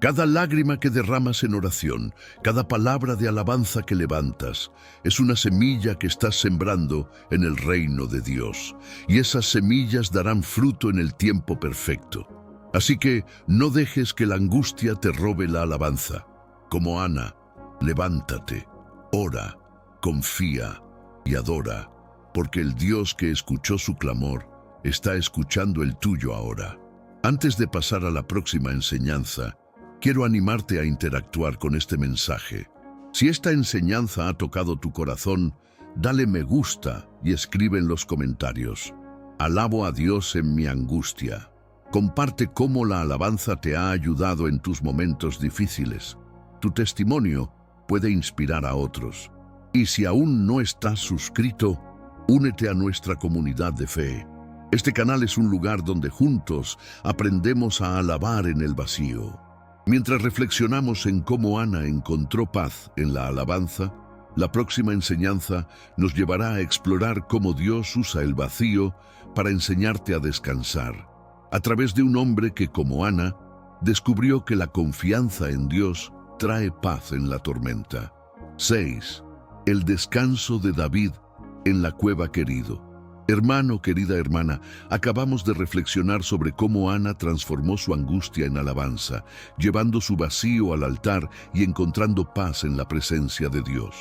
Cada lágrima que derramas en oración, cada palabra de alabanza que levantas, es una semilla que estás sembrando en el reino de Dios. Y esas semillas darán fruto en el tiempo perfecto. Así que no dejes que la angustia te robe la alabanza. Como Ana, levántate, ora, confía y adora, porque el Dios que escuchó su clamor está escuchando el tuyo ahora. Antes de pasar a la próxima enseñanza, quiero animarte a interactuar con este mensaje. Si esta enseñanza ha tocado tu corazón, dale me gusta y escribe en los comentarios: alabo a Dios en mi angustia. Comparte cómo la alabanza te ha ayudado en tus momentos difíciles. Tu testimonio puede inspirar a otros. Y si aún no estás suscrito, únete a nuestra comunidad de fe. Este canal es un lugar donde juntos aprendemos a alabar en el vacío. Mientras reflexionamos en cómo Ana encontró paz en la alabanza, la próxima enseñanza nos llevará a explorar cómo Dios usa el vacío para enseñarte a descansar, a través de un hombre que, como Ana, descubrió que la confianza en Dios trae paz en la tormenta. 6. El descanso de David en la cueva querido. Hermano, querida hermana, acabamos de reflexionar sobre cómo Ana transformó su angustia en alabanza, llevando su vacío al altar y encontrando paz en la presencia de Dios.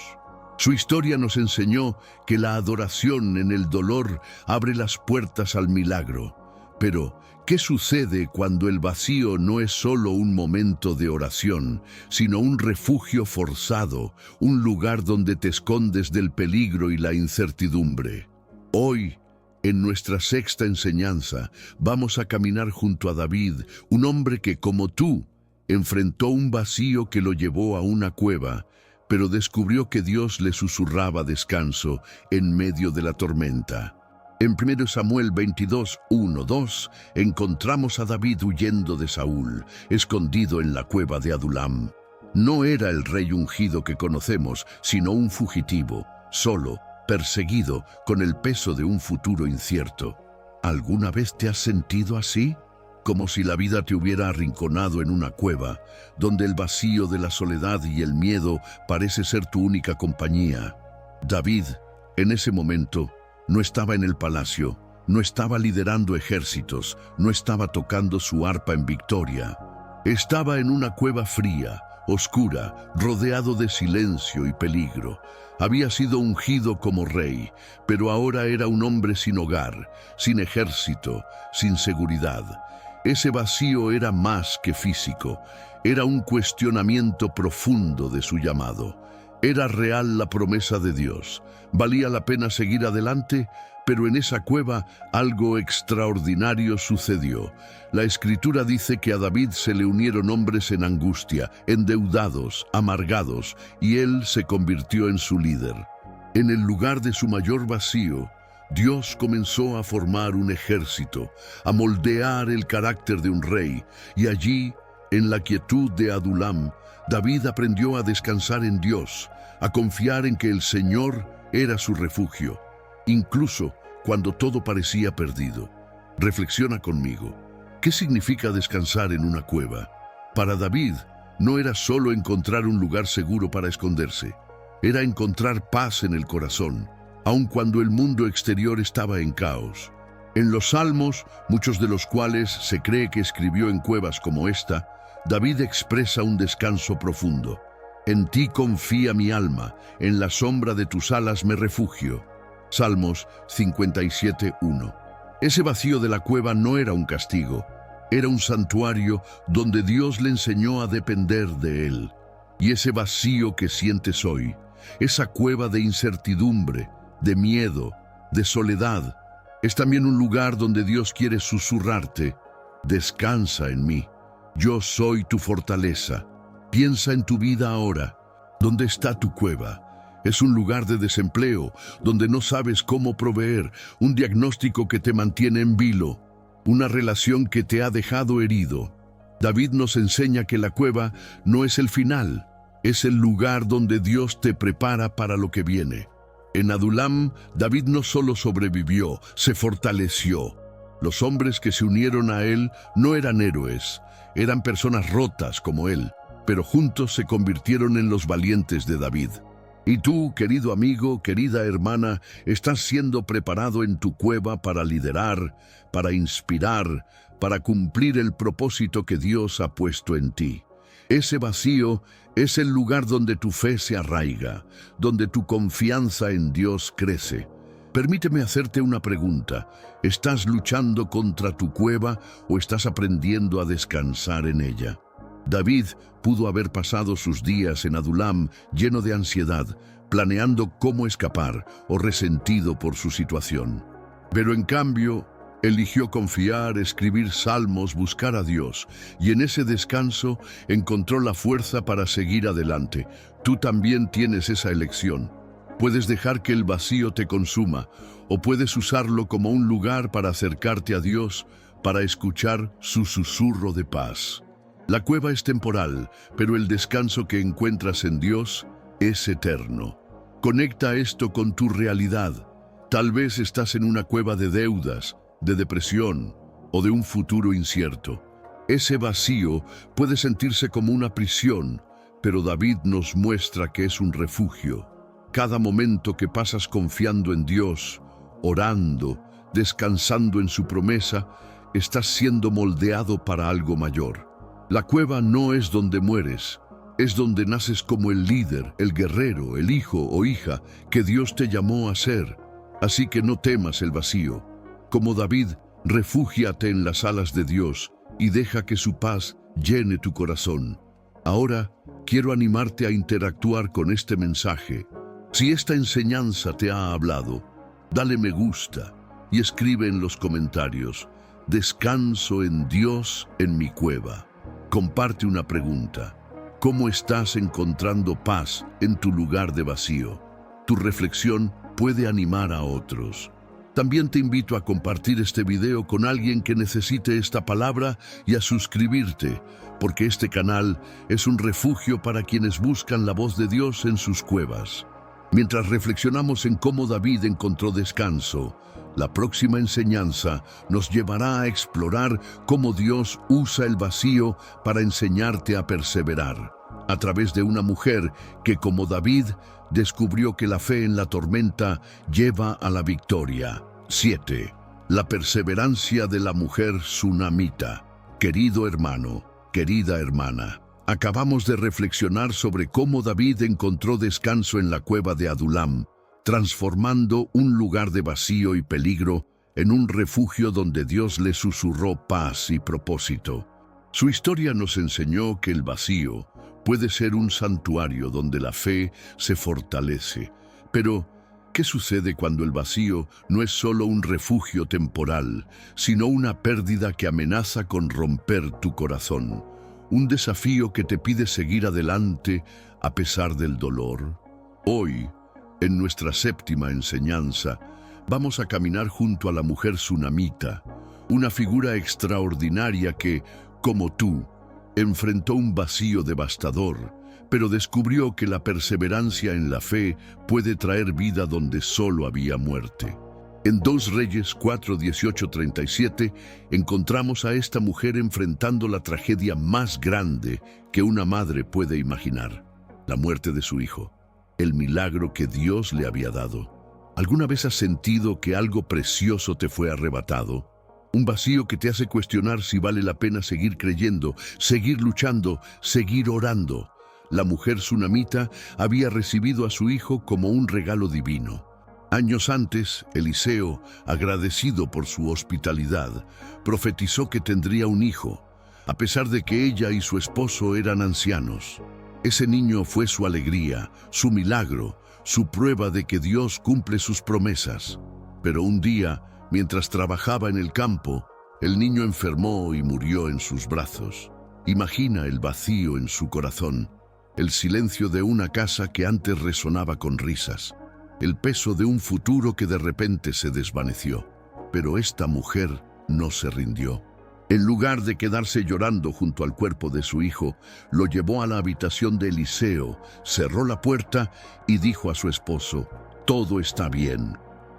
Su historia nos enseñó que la adoración en el dolor abre las puertas al milagro. Pero, ¿qué sucede cuando el vacío no es solo un momento de oración, sino un refugio forzado, un lugar donde te escondes del peligro y la incertidumbre? Hoy, en nuestra sexta enseñanza, vamos a caminar junto a David, un hombre que, como tú, enfrentó un vacío que lo llevó a una cueva, pero descubrió que Dios le susurraba descanso en medio de la tormenta. En 1 Samuel 22, 1-2, encontramos a David huyendo de Saúl, escondido en la cueva de Adulam. No era el rey ungido que conocemos, sino un fugitivo, solo, perseguido, con el peso de un futuro incierto. ¿Alguna vez te has sentido así? Como si la vida te hubiera arrinconado en una cueva, donde el vacío de la soledad y el miedo parece ser tu única compañía. David, en ese momento, no estaba en el palacio, no estaba liderando ejércitos, no estaba tocando su arpa en victoria. Estaba en una cueva fría, oscura, rodeado de silencio y peligro. Había sido ungido como rey, pero ahora era un hombre sin hogar, sin ejército, sin seguridad. Ese vacío era más que físico, era un cuestionamiento profundo de su llamado. Era real la promesa de Dios. Valía la pena seguir adelante, pero en esa cueva algo extraordinario sucedió. La Escritura dice que a David se le unieron hombres en angustia, endeudados, amargados, y él se convirtió en su líder. En el lugar de su mayor vacío, Dios comenzó a formar un ejército, a moldear el carácter de un rey, y allí, en la quietud de Adulam, David aprendió a descansar en Dios, a confiar en que el Señor era su refugio, incluso cuando todo parecía perdido. Reflexiona conmigo. ¿Qué significa descansar en una cueva? Para David, no era solo encontrar un lugar seguro para esconderse, era encontrar paz en el corazón, aun cuando el mundo exterior estaba en caos. En los Salmos, muchos de los cuales se cree que escribió en cuevas como esta, David expresa un descanso profundo. En ti confía mi alma, en la sombra de tus alas me refugio. Salmos 57:1. Ese vacío de la cueva no era un castigo, era un santuario donde Dios le enseñó a depender de él. Y ese vacío que sientes hoy, esa cueva de incertidumbre, de miedo, de soledad, es también un lugar donde Dios quiere susurrarte: descansa en mí, yo soy tu fortaleza. Piensa en tu vida ahora. ¿Dónde está tu cueva? Es un lugar de desempleo, donde no sabes cómo proveer, un diagnóstico que te mantiene en vilo, una relación que te ha dejado herido. David nos enseña que la cueva no es el final, es el lugar donde Dios te prepara para lo que viene. En Adulam, David no solo sobrevivió, se fortaleció. Los hombres que se unieron a él no eran héroes, eran personas rotas como él, pero juntos se convirtieron en los valientes de David. Y tú, querido amigo, querida hermana, estás siendo preparado en tu cueva para liderar, para inspirar, para cumplir el propósito que Dios ha puesto en ti. Ese vacío es el lugar donde tu fe se arraiga, donde tu confianza en Dios crece. Permíteme hacerte una pregunta. ¿Estás luchando contra tu cueva o estás aprendiendo a descansar en ella? David pudo haber pasado sus días en Adulam lleno de ansiedad, planeando cómo escapar o resentido por su situación. Pero en cambio, eligió confiar, escribir salmos, buscar a Dios, y en ese descanso encontró la fuerza para seguir adelante. Tú también tienes esa elección. Puedes dejar que el vacío te consuma, o puedes usarlo como un lugar para acercarte a Dios, para escuchar su susurro de paz. La cueva es temporal, pero el descanso que encuentras en Dios es eterno. Conecta esto con tu realidad. Tal vez estás en una cueva de deudas, de depresión o de un futuro incierto. Ese vacío puede sentirse como una prisión, pero David nos muestra que es un refugio. Cada momento que pasas confiando en Dios, orando, descansando en su promesa, estás siendo moldeado para algo mayor. La cueva no es donde mueres, es donde naces como el líder, el guerrero, el hijo o hija que Dios te llamó a ser. Así que no temas el vacío. Como David, refúgiate en las alas de Dios y deja que su paz llene tu corazón. Ahora, quiero animarte a interactuar con este mensaje. Si esta enseñanza te ha hablado, dale me gusta y escribe en los comentarios: descanso en Dios en mi cueva. Comparte una pregunta. ¿Cómo estás encontrando paz en tu lugar de vacío? Tu reflexión puede animar a otros. También te invito a compartir este video con alguien que necesite esta palabra y a suscribirte, porque este canal es un refugio para quienes buscan la voz de Dios en sus cuevas. Mientras reflexionamos en cómo David encontró descanso, la próxima enseñanza nos llevará a explorar cómo Dios usa el vacío para enseñarte a perseverar, a través de una mujer que, como David, descubrió que la fe en la tormenta lleva a la victoria. 7. La perseverancia de la mujer sunamita. Querido hermano, Querida hermana, acabamos de reflexionar sobre cómo David encontró descanso en la cueva de Adulam, transformando un lugar de vacío y peligro en un refugio donde Dios le susurró paz y propósito. Su historia nos enseñó que el vacío puede ser un santuario donde la fe se fortalece. Pero, ¿qué sucede cuando el vacío no es solo un refugio temporal, sino una pérdida que amenaza con romper tu corazón? Un desafío que te pide seguir adelante a pesar del dolor. Hoy, en nuestra séptima enseñanza, vamos a caminar junto a la mujer tsunamita, una figura extraordinaria que, como tú, enfrentó un vacío devastador, pero descubrió que la perseverancia en la fe puede traer vida donde solo había muerte. En 2 Reyes 4, 18, 37 encontramos a esta mujer enfrentando la tragedia más grande que una madre puede imaginar: la muerte de su hijo, el milagro que Dios le había dado. ¿Alguna vez has sentido que algo precioso te fue arrebatado? Un vacío que te hace cuestionar si vale la pena seguir creyendo, seguir luchando, seguir orando. La mujer tsunamita había recibido a su hijo como un regalo divino. Años antes, Eliseo, agradecido por su hospitalidad, profetizó que tendría un hijo, a pesar de que ella y su esposo eran ancianos. Ese niño fue su alegría, su milagro, su prueba de que Dios cumple sus promesas. Pero un día, mientras trabajaba en el campo, el niño enfermó y murió en sus brazos. Imagina el vacío en su corazón, el silencio de una casa que antes resonaba con risas, el peso de un futuro que de repente se desvaneció. Pero esta mujer no se rindió. En lugar de quedarse llorando junto al cuerpo de su hijo, lo llevó a la habitación de Eliseo, cerró la puerta y dijo a su esposo: «Todo está bien».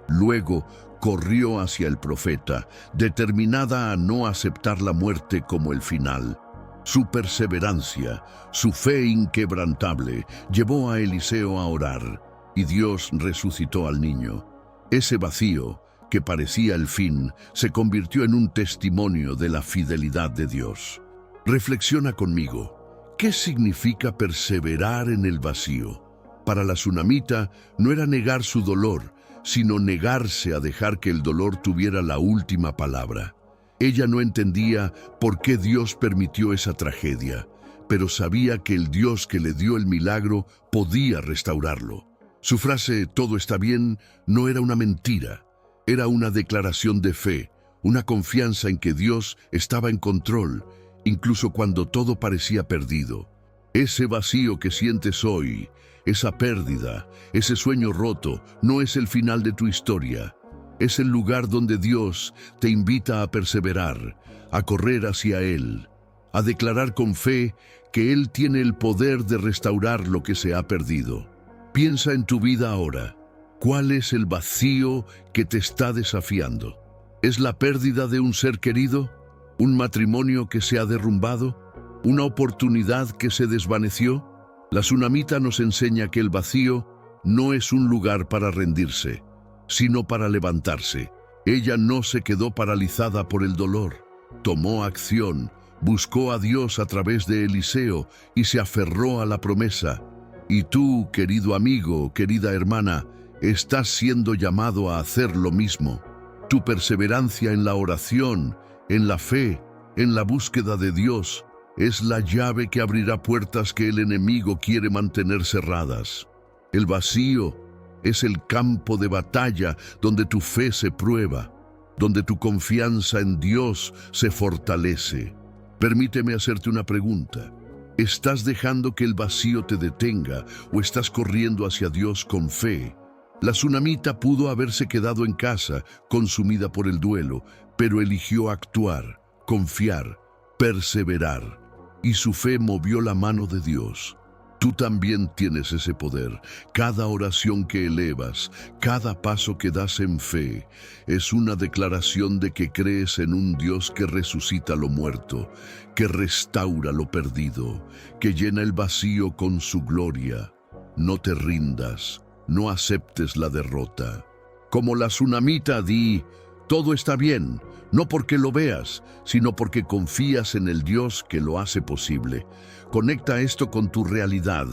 Luego corrió hacia el profeta, determinada a no aceptar la muerte como el final. Su perseverancia, su fe inquebrantable, llevó a Eliseo a orar, y Dios resucitó al niño. Ese vacío, que parecía el fin, se convirtió en un testimonio de la fidelidad de Dios. Reflexiona conmigo. ¿Qué significa perseverar en el vacío? Para la tsunamita no era negar su dolor, sino negarse a dejar que el dolor tuviera la última palabra. Ella no entendía por qué Dios permitió esa tragedia, pero sabía que el Dios que le dio el milagro podía restaurarlo. Su frase «todo está bien» no era una mentira, era una declaración de fe, una confianza en que Dios estaba en control, incluso cuando todo parecía perdido. Ese vacío que sientes hoy, esa pérdida, ese sueño roto, no es el final de tu historia. Es el lugar donde Dios te invita a perseverar, a correr hacia Él, a declarar con fe que Él tiene el poder de restaurar lo que se ha perdido. Piensa en tu vida ahora. ¿Cuál es el vacío que te está desafiando? ¿Es la pérdida de un ser querido? ¿Un matrimonio que se ha derrumbado? ¿Una oportunidad que se desvaneció? La tsunamita nos enseña que el vacío no es un lugar para rendirse, sino para levantarse. Ella no se quedó paralizada por el dolor. Tomó acción, buscó a Dios a través de Eliseo y se aferró a la promesa. Y tú, querido amigo, querida hermana, estás siendo llamado a hacer lo mismo. Tu perseverancia en la oración, en la fe, en la búsqueda de Dios, es la llave que abrirá puertas que el enemigo quiere mantener cerradas. El vacío es el campo de batalla donde tu fe se prueba, donde tu confianza en Dios se fortalece. Permíteme hacerte una pregunta. ¿Estás dejando que el vacío te detenga o estás corriendo hacia Dios con fe? La tsunamita pudo haberse quedado en casa, consumida por el duelo, pero eligió actuar, confiar, perseverar, y su fe movió la mano de Dios. Tú también tienes ese poder. Cada oración que elevas, cada paso que das en fe, es una declaración de que crees en un Dios que resucita lo muerto, que restaura lo perdido, que llena el vacío con su gloria. No te rindas, no aceptes la derrota. Como la tsunamita, di, todo está bien, no porque lo veas, sino porque confías en el Dios que lo hace posible. Conecta esto con tu realidad.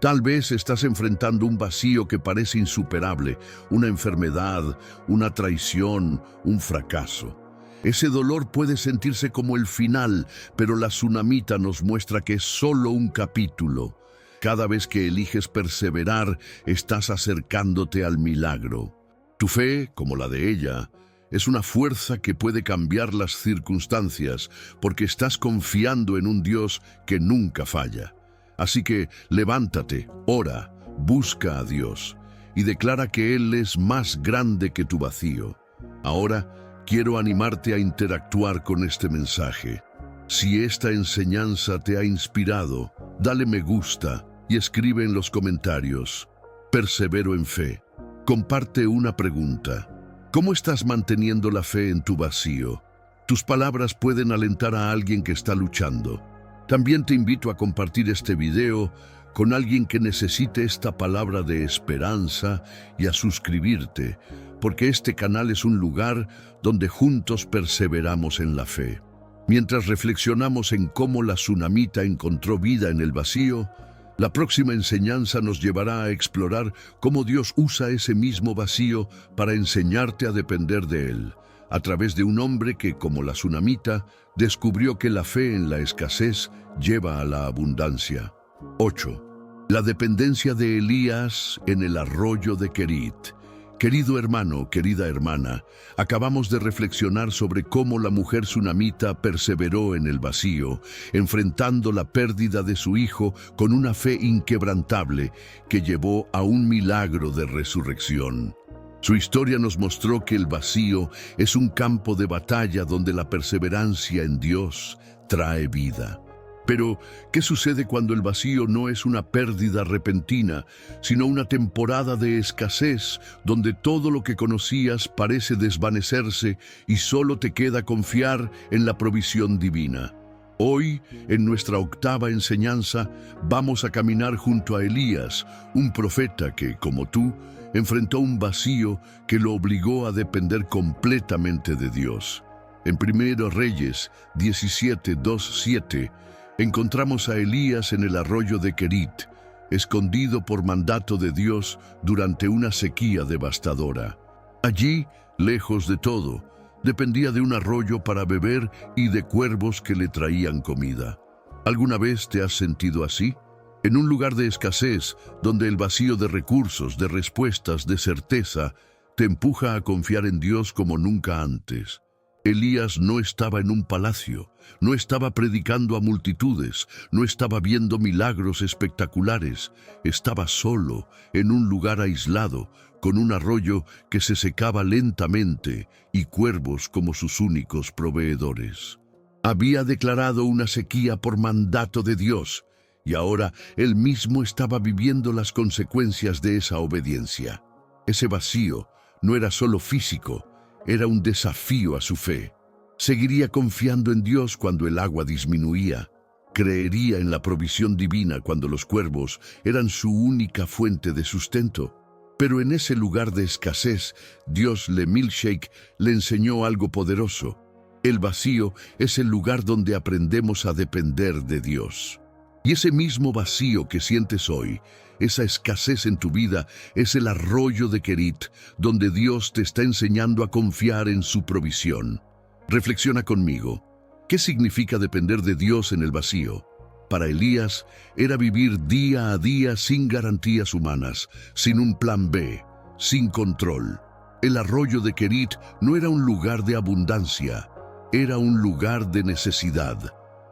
Tal vez estás enfrentando un vacío que parece insuperable, una enfermedad, una traición, un fracaso. Ese dolor puede sentirse como el final, pero la tsunamita nos muestra que es solo un capítulo. Cada vez que eliges perseverar, estás acercándote al milagro. Tu fe, como la de ella, es una fuerza que puede cambiar las circunstancias, porque estás confiando en un Dios que nunca falla. Así que levántate, ora, busca a Dios y declara que Él es más grande que tu vacío. Ahora quiero animarte a interactuar con este mensaje. Si esta enseñanza te ha inspirado, dale me gusta y escribe en los comentarios: persevero en fe. Comparte una pregunta: ¿cómo estás manteniendo la fe en tu vacío? Tus palabras pueden alentar a alguien que está luchando. También te invito a compartir este video con alguien que necesite esta palabra de esperanza y a suscribirte, porque este canal es un lugar donde juntos perseveramos en la fe. Mientras reflexionamos en cómo la tsunamita encontró vida en el vacío, la próxima enseñanza nos llevará a explorar cómo Dios usa ese mismo vacío para enseñarte a depender de Él, a través de un hombre que, como la tsunamita, descubrió que la fe en la escasez lleva a la abundancia. 8. La dependencia de Elías en el arroyo de Querit. Querido hermano, querida hermana, acabamos de reflexionar sobre cómo la mujer tsunamita perseveró en el vacío, enfrentando la pérdida de su hijo con una fe inquebrantable que llevó a un milagro de resurrección. Su historia nos mostró que el vacío es un campo de batalla donde la perseverancia en Dios trae vida. Pero, ¿qué sucede cuando el vacío no es una pérdida repentina, sino una temporada de escasez, donde todo lo que conocías parece desvanecerse y solo te queda confiar en la provisión divina? Hoy, en nuestra octava enseñanza, vamos a caminar junto a Elías, un profeta que, como tú, enfrentó un vacío que lo obligó a depender completamente de Dios. En 1 Reyes 17:2-7, encontramos a Elías en el arroyo de Querit, escondido por mandato de Dios durante una sequía devastadora. Allí, lejos de todo, dependía de un arroyo para beber y de cuervos que le traían comida. ¿Alguna vez te has sentido así? En un lugar de escasez, donde el vacío de recursos, de respuestas, de certeza, te empuja a confiar en Dios como nunca antes. Elías no estaba en un palacio, no estaba predicando a multitudes, no estaba viendo milagros espectaculares, estaba solo, en un lugar aislado, con un arroyo que se secaba lentamente y cuervos como sus únicos proveedores. Había declarado una sequía por mandato de Dios, y ahora él mismo estaba viviendo las consecuencias de esa obediencia. Ese vacío no era solo físico, era un desafío a su fe. Seguiría confiando en Dios cuando el agua disminuía. Creería en la provisión divina cuando los cuervos eran su única fuente de sustento. Pero en ese lugar de escasez, Dios le enseñó algo poderoso. El vacío es el lugar donde aprendemos a depender de Dios. Y ese mismo vacío que sientes hoy, esa escasez en tu vida, es el arroyo de Querit, donde Dios te está enseñando a confiar en su provisión. Reflexiona conmigo. ¿Qué significa depender de Dios en el vacío? Para Elías, era vivir día a día sin garantías humanas, sin un plan B, sin control. El arroyo de Querit no era un lugar de abundancia, era un lugar de necesidad.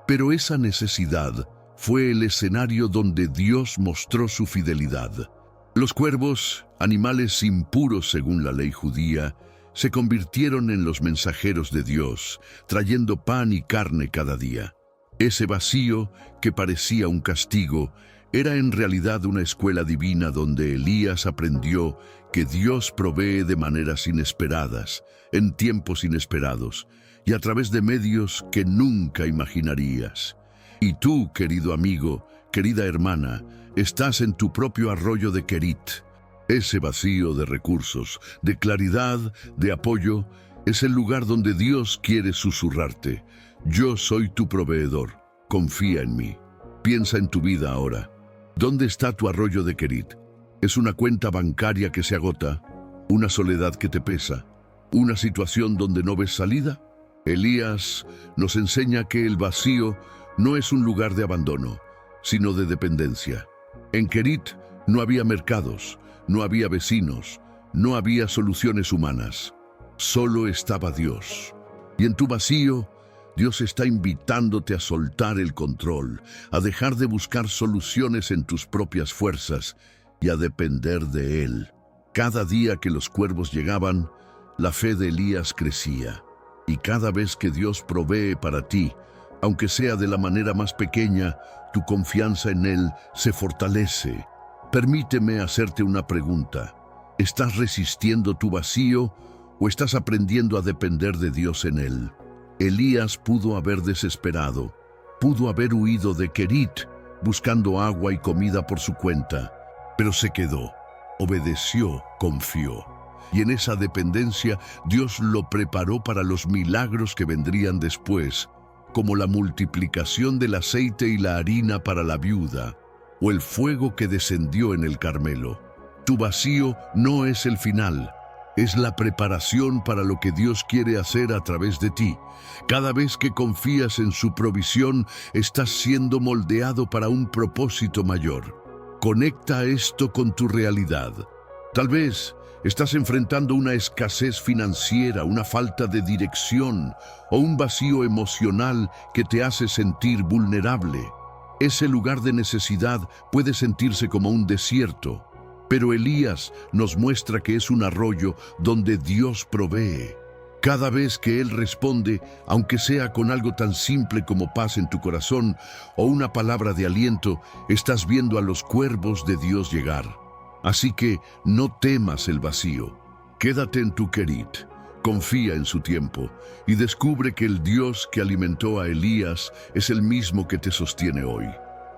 Pero esa necesidad fue el escenario donde Dios mostró su fidelidad. Los cuervos, animales impuros según la ley judía, se convirtieron en los mensajeros de Dios, trayendo pan y carne cada día. Ese vacío, que parecía un castigo, era en realidad una escuela divina donde Elías aprendió que Dios provee de maneras inesperadas, en tiempos inesperados, y a través de medios que nunca imaginarías. Y tú, querido amigo, querida hermana, estás en tu propio arroyo de Querit. Ese vacío de recursos, de claridad, de apoyo, Es el lugar donde Dios quiere susurrarte. Yo soy tu proveedor. Confía en mí. Piensa en tu vida ahora. ¿Dónde está tu arroyo de Querit? ¿Es una cuenta bancaria que se agota? ¿Una soledad que te pesa? ¿Una situación donde no ves salida? Elías nos enseña que el vacío no es un lugar de abandono, sino de dependencia. En Querit no había mercados, no había vecinos, no había soluciones humanas. Solo estaba Dios. Y en tu vacío, Dios está invitándote a soltar el control, a dejar de buscar soluciones en tus propias fuerzas y a depender de Él. Cada día que los cuervos llegaban, la fe de Elías crecía. Y cada vez que Dios provee para ti, aunque sea de la manera más pequeña, tu confianza en Él se fortalece. Permíteme hacerte una pregunta. ¿Estás resistiendo tu vacío o estás aprendiendo a depender de Dios en Él? Elías pudo haber desesperado, pudo haber huido de Querit, buscando agua y comida por su cuenta, pero se quedó, obedeció, confió. Y en esa dependencia Dios lo preparó para los milagros que vendrían después, como la multiplicación del aceite y la harina para la viuda, o el fuego que descendió en el Carmelo. Tu vacío no es el final, es la preparación para lo que Dios quiere hacer a través de ti. Cada vez que confías en su provisión, estás siendo moldeado para un propósito mayor. Conecta esto con tu realidad. Tal vez estás enfrentando una escasez financiera, una falta de dirección o un vacío emocional que te hace sentir vulnerable. Ese lugar de necesidad puede sentirse como un desierto, pero Elías nos muestra que es un arroyo donde Dios provee. Cada vez que Él responde, aunque sea con algo tan simple como paz en tu corazón o una palabra de aliento, estás viendo a los cuervos de Dios llegar. Así que no temas el vacío. Quédate en tu Querit, confía en su tiempo y descubre que el Dios que alimentó a Elías es el mismo que te sostiene hoy.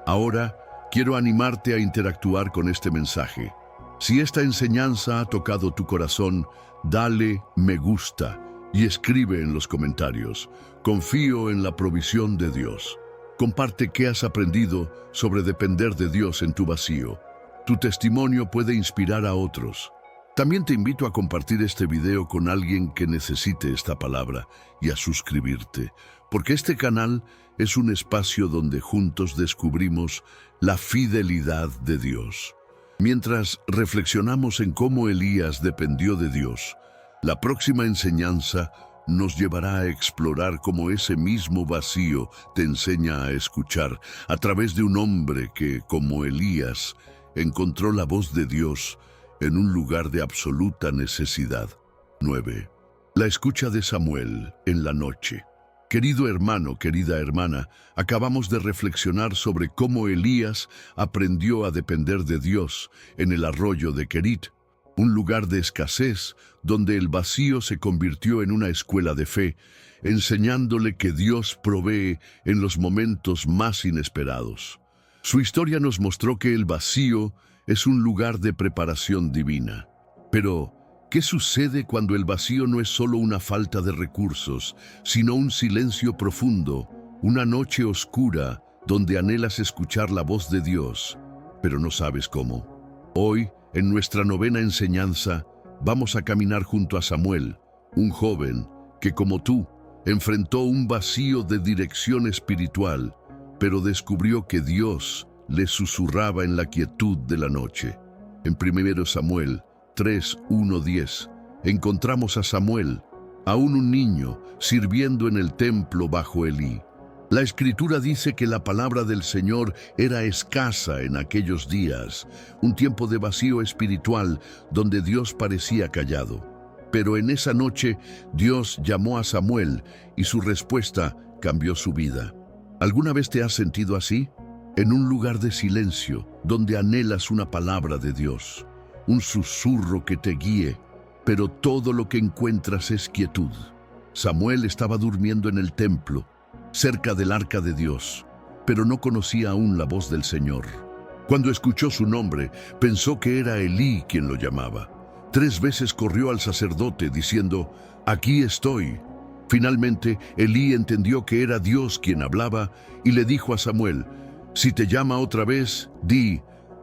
Ahora, quiero animarte a interactuar con este mensaje. Si esta enseñanza ha tocado tu corazón, dale me gusta y escribe en los comentarios. Confío en la provisión de Dios. Comparte qué has aprendido sobre depender de Dios en tu vacío. Tu testimonio puede inspirar a otros. También te invito a compartir este video con alguien que necesite esta palabra y a suscribirte, porque este canal es un espacio donde juntos descubrimos la fidelidad de Dios. Mientras reflexionamos en cómo Elías dependió de Dios, la próxima enseñanza nos llevará a explorar cómo ese mismo vacío te enseña a escuchar a través de un hombre que, como Elías, encontró la voz de Dios en un lugar de absoluta necesidad. 9. La escucha de Samuel en la noche. Querido hermano, querida hermana, acabamos de reflexionar sobre cómo Elías aprendió a depender de Dios en el arroyo de Querit, un lugar de escasez donde el vacío se convirtió en una escuela de fe, enseñándole que Dios provee en los momentos más inesperados. Su historia nos mostró que el vacío es un lugar de preparación divina. Pero, ¿qué sucede cuando el vacío no es solo una falta de recursos, sino un silencio profundo, una noche oscura donde anhelas escuchar la voz de Dios, pero no sabes cómo? Hoy, en nuestra novena enseñanza, vamos a caminar junto a Samuel, un joven que, como tú, enfrentó un vacío de dirección espiritual, pero descubrió que Dios le susurraba en la quietud de la noche. En 1 Samuel 3, 1-10, encontramos a Samuel, aún un niño, sirviendo en el templo bajo Elí. La Escritura dice que la palabra del Señor era escasa en aquellos días, un tiempo de vacío espiritual donde Dios parecía callado. Pero en esa noche Dios llamó a Samuel y su respuesta cambió su vida. ¿Alguna vez te has sentido así? En un lugar de silencio, donde anhelas una palabra de Dios, un susurro que te guíe, pero todo lo que encuentras es quietud. Samuel estaba durmiendo en el templo, cerca del arca de Dios, pero no conocía aún la voz del Señor. Cuando escuchó su nombre, pensó que era Elí quien lo llamaba. 3 veces corrió al sacerdote diciendo: «Aquí estoy». Finalmente, Elí entendió que era Dios quien hablaba y le dijo a Samuel: «Si te llama otra vez, di: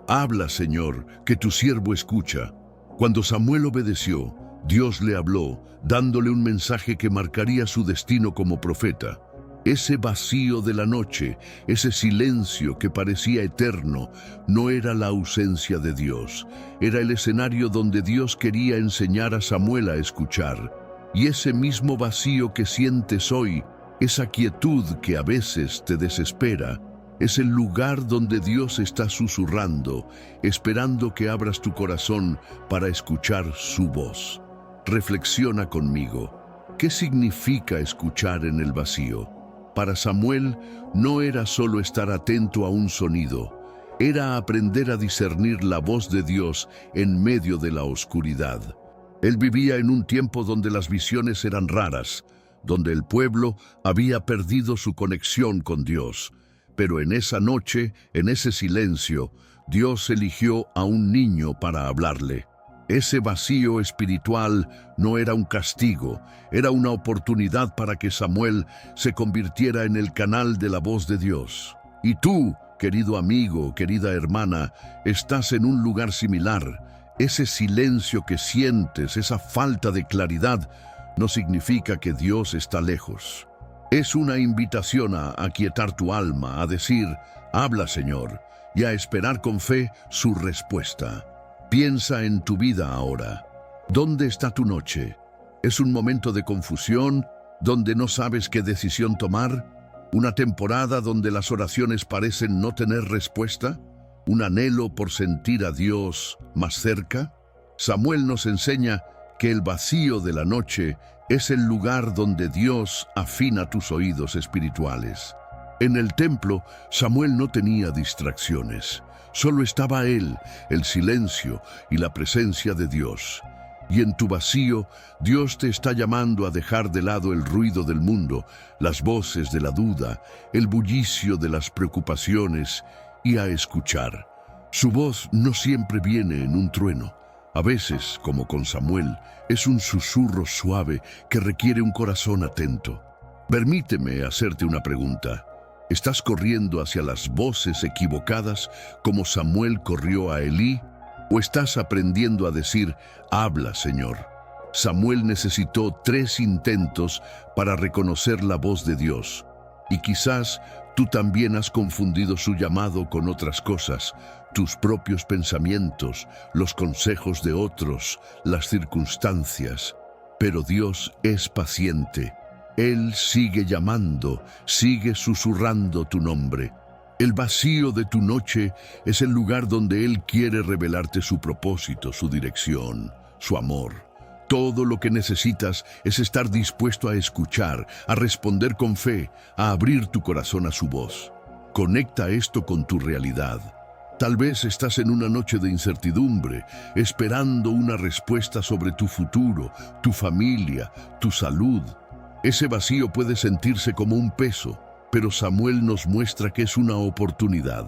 habla, Señor, que tu siervo escucha». Cuando Samuel obedeció, Dios le habló, dándole un mensaje que marcaría su destino como profeta. Ese vacío de la noche, ese silencio que parecía eterno, no era la ausencia de Dios. Era el escenario donde Dios quería enseñar a Samuel a escuchar. Y ese mismo vacío que sientes hoy, esa quietud que a veces te desespera, es el lugar donde Dios está susurrando, esperando que abras tu corazón para escuchar su voz. Reflexiona conmigo. ¿Qué significa escuchar en el vacío? Para Samuel no era solo estar atento a un sonido, era aprender a discernir la voz de Dios en medio de la oscuridad. Él vivía en un tiempo donde las visiones eran raras, donde el pueblo había perdido su conexión con Dios. Pero en esa noche, en ese silencio, Dios eligió a un niño para hablarle. Ese vacío espiritual no era un castigo, era una oportunidad para que Samuel se convirtiera en el canal de la voz de Dios. Y tú, querido amigo, querida hermana, estás en un lugar similar. Ese silencio que sientes, esa falta de claridad, no significa que Dios está lejos. Es una invitación a aquietar tu alma, a decir: habla, Señor, y a esperar con fe su respuesta. Piensa en tu vida ahora. ¿Dónde está tu noche? ¿Es un momento de confusión, donde no sabes qué decisión tomar? ¿Una temporada donde las oraciones parecen no tener respuesta? ¿Un anhelo por sentir a Dios más cerca? Samuel nos enseña que el vacío de la noche es el lugar donde Dios afina tus oídos espirituales. En el templo, Samuel no tenía distracciones. Solo estaba él, el silencio y la presencia de Dios. Y en tu vacío, Dios te está llamando a dejar de lado el ruido del mundo, las voces de la duda, el bullicio de las preocupaciones, y a escuchar. Su voz no siempre viene en un trueno. A veces, como con Samuel, es un susurro suave que requiere un corazón atento. Permíteme hacerte una pregunta. ¿Estás corriendo hacia las voces equivocadas como Samuel corrió a Elí? ¿O estás aprendiendo a decir: habla, Señor? Samuel necesitó 3 intentos para reconocer la voz de Dios. Y quizás tú también has confundido su llamado con otras cosas, tus propios pensamientos, los consejos de otros, las circunstancias. Pero Dios es paciente. Él sigue llamando, sigue susurrando tu nombre. El vacío de tu noche es el lugar donde Él quiere revelarte su propósito, su dirección, su amor. Todo lo que necesitas es estar dispuesto a escuchar, a responder con fe, a abrir tu corazón a su voz. Conecta esto con tu realidad. Tal vez estás en una noche de incertidumbre, esperando una respuesta sobre tu futuro, tu familia, tu salud. Ese vacío puede sentirse como un peso, pero Samuel nos muestra que es una oportunidad.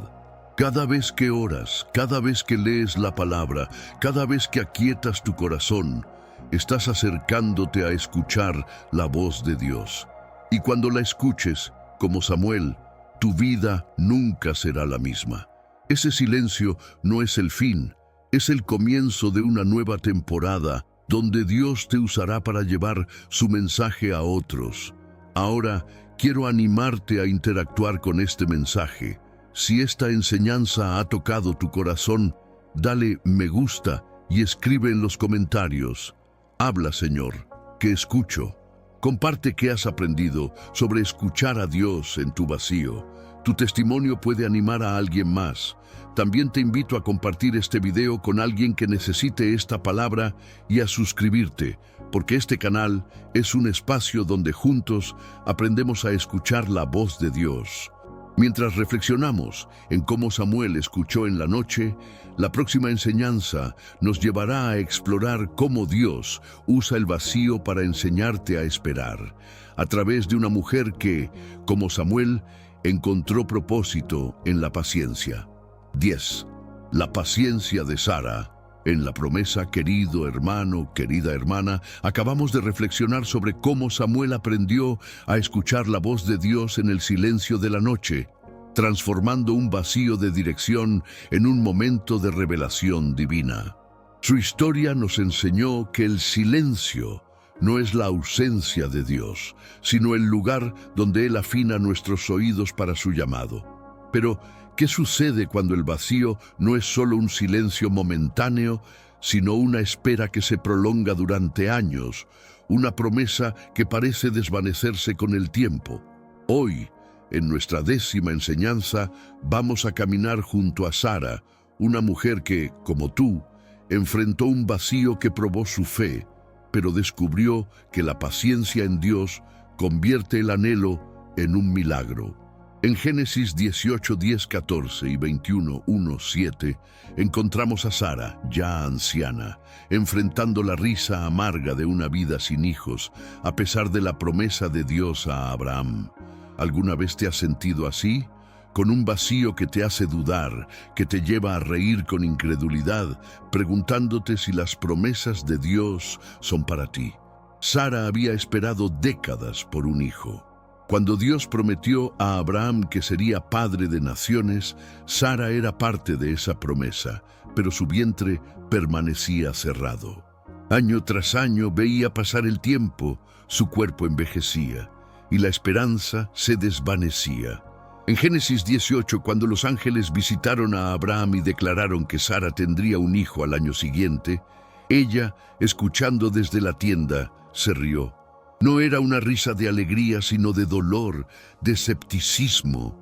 Cada vez que oras, cada vez que lees la palabra, cada vez que aquietas tu corazón, estás acercándote a escuchar la voz de Dios. Y cuando la escuches, como Samuel, tu vida nunca será la misma. Ese silencio no es el fin, es el comienzo de una nueva temporada donde Dios te usará para llevar su mensaje a otros. Ahora, quiero animarte a interactuar con este mensaje. Si esta enseñanza ha tocado tu corazón, dale me gusta y escribe en los comentarios: habla, Señor, que escucho. Comparte qué has aprendido sobre escuchar a Dios en tu vacío. Tu testimonio puede animar a alguien más. También te invito a compartir este video con alguien que necesite esta palabra y a suscribirte, porque este canal es un espacio donde juntos aprendemos a escuchar la voz de Dios. Mientras reflexionamos en cómo Samuel escuchó en la noche, la próxima enseñanza nos llevará a explorar cómo Dios usa el vacío para enseñarte a esperar, a través de una mujer que, como Samuel, encontró propósito en la paciencia. 10. La paciencia de Sara. En la promesa, querido hermano, querida hermana, acabamos de reflexionar sobre cómo Samuel aprendió a escuchar la voz de Dios en el silencio de la noche, transformando un vacío de dirección en un momento de revelación divina. Su historia nos enseñó que el silencio no es la ausencia de Dios, sino el lugar donde Él afina nuestros oídos para su llamado. Pero, ¿qué sucede cuando el vacío no es solo un silencio momentáneo, sino una espera que se prolonga durante años, una promesa que parece desvanecerse con el tiempo? Hoy, en nuestra 10ª enseñanza, vamos a caminar junto a Sara, una mujer que, como tú, enfrentó un vacío que probó su fe, pero descubrió que la paciencia en Dios convierte el anhelo en un milagro. En Génesis 18, 10, 14 y 21, 1, 7, encontramos a Sara, ya anciana, enfrentando la risa amarga de una vida sin hijos, a pesar de la promesa de Dios a Abraham. ¿Alguna vez te has sentido así? Con un vacío que te hace dudar, que te lleva a reír con incredulidad, preguntándote si las promesas de Dios son para ti. Sara había esperado décadas por un hijo. Cuando Dios prometió a Abraham que sería padre de naciones, Sara era parte de esa promesa, pero su vientre permanecía cerrado. Año tras año veía pasar el tiempo, su cuerpo envejecía y la esperanza se desvanecía. En Génesis 18, cuando los ángeles visitaron a Abraham y declararon que Sara tendría un hijo al año siguiente, ella, escuchando desde la tienda, se rió. No era una risa de alegría, sino de dolor, de escepticismo.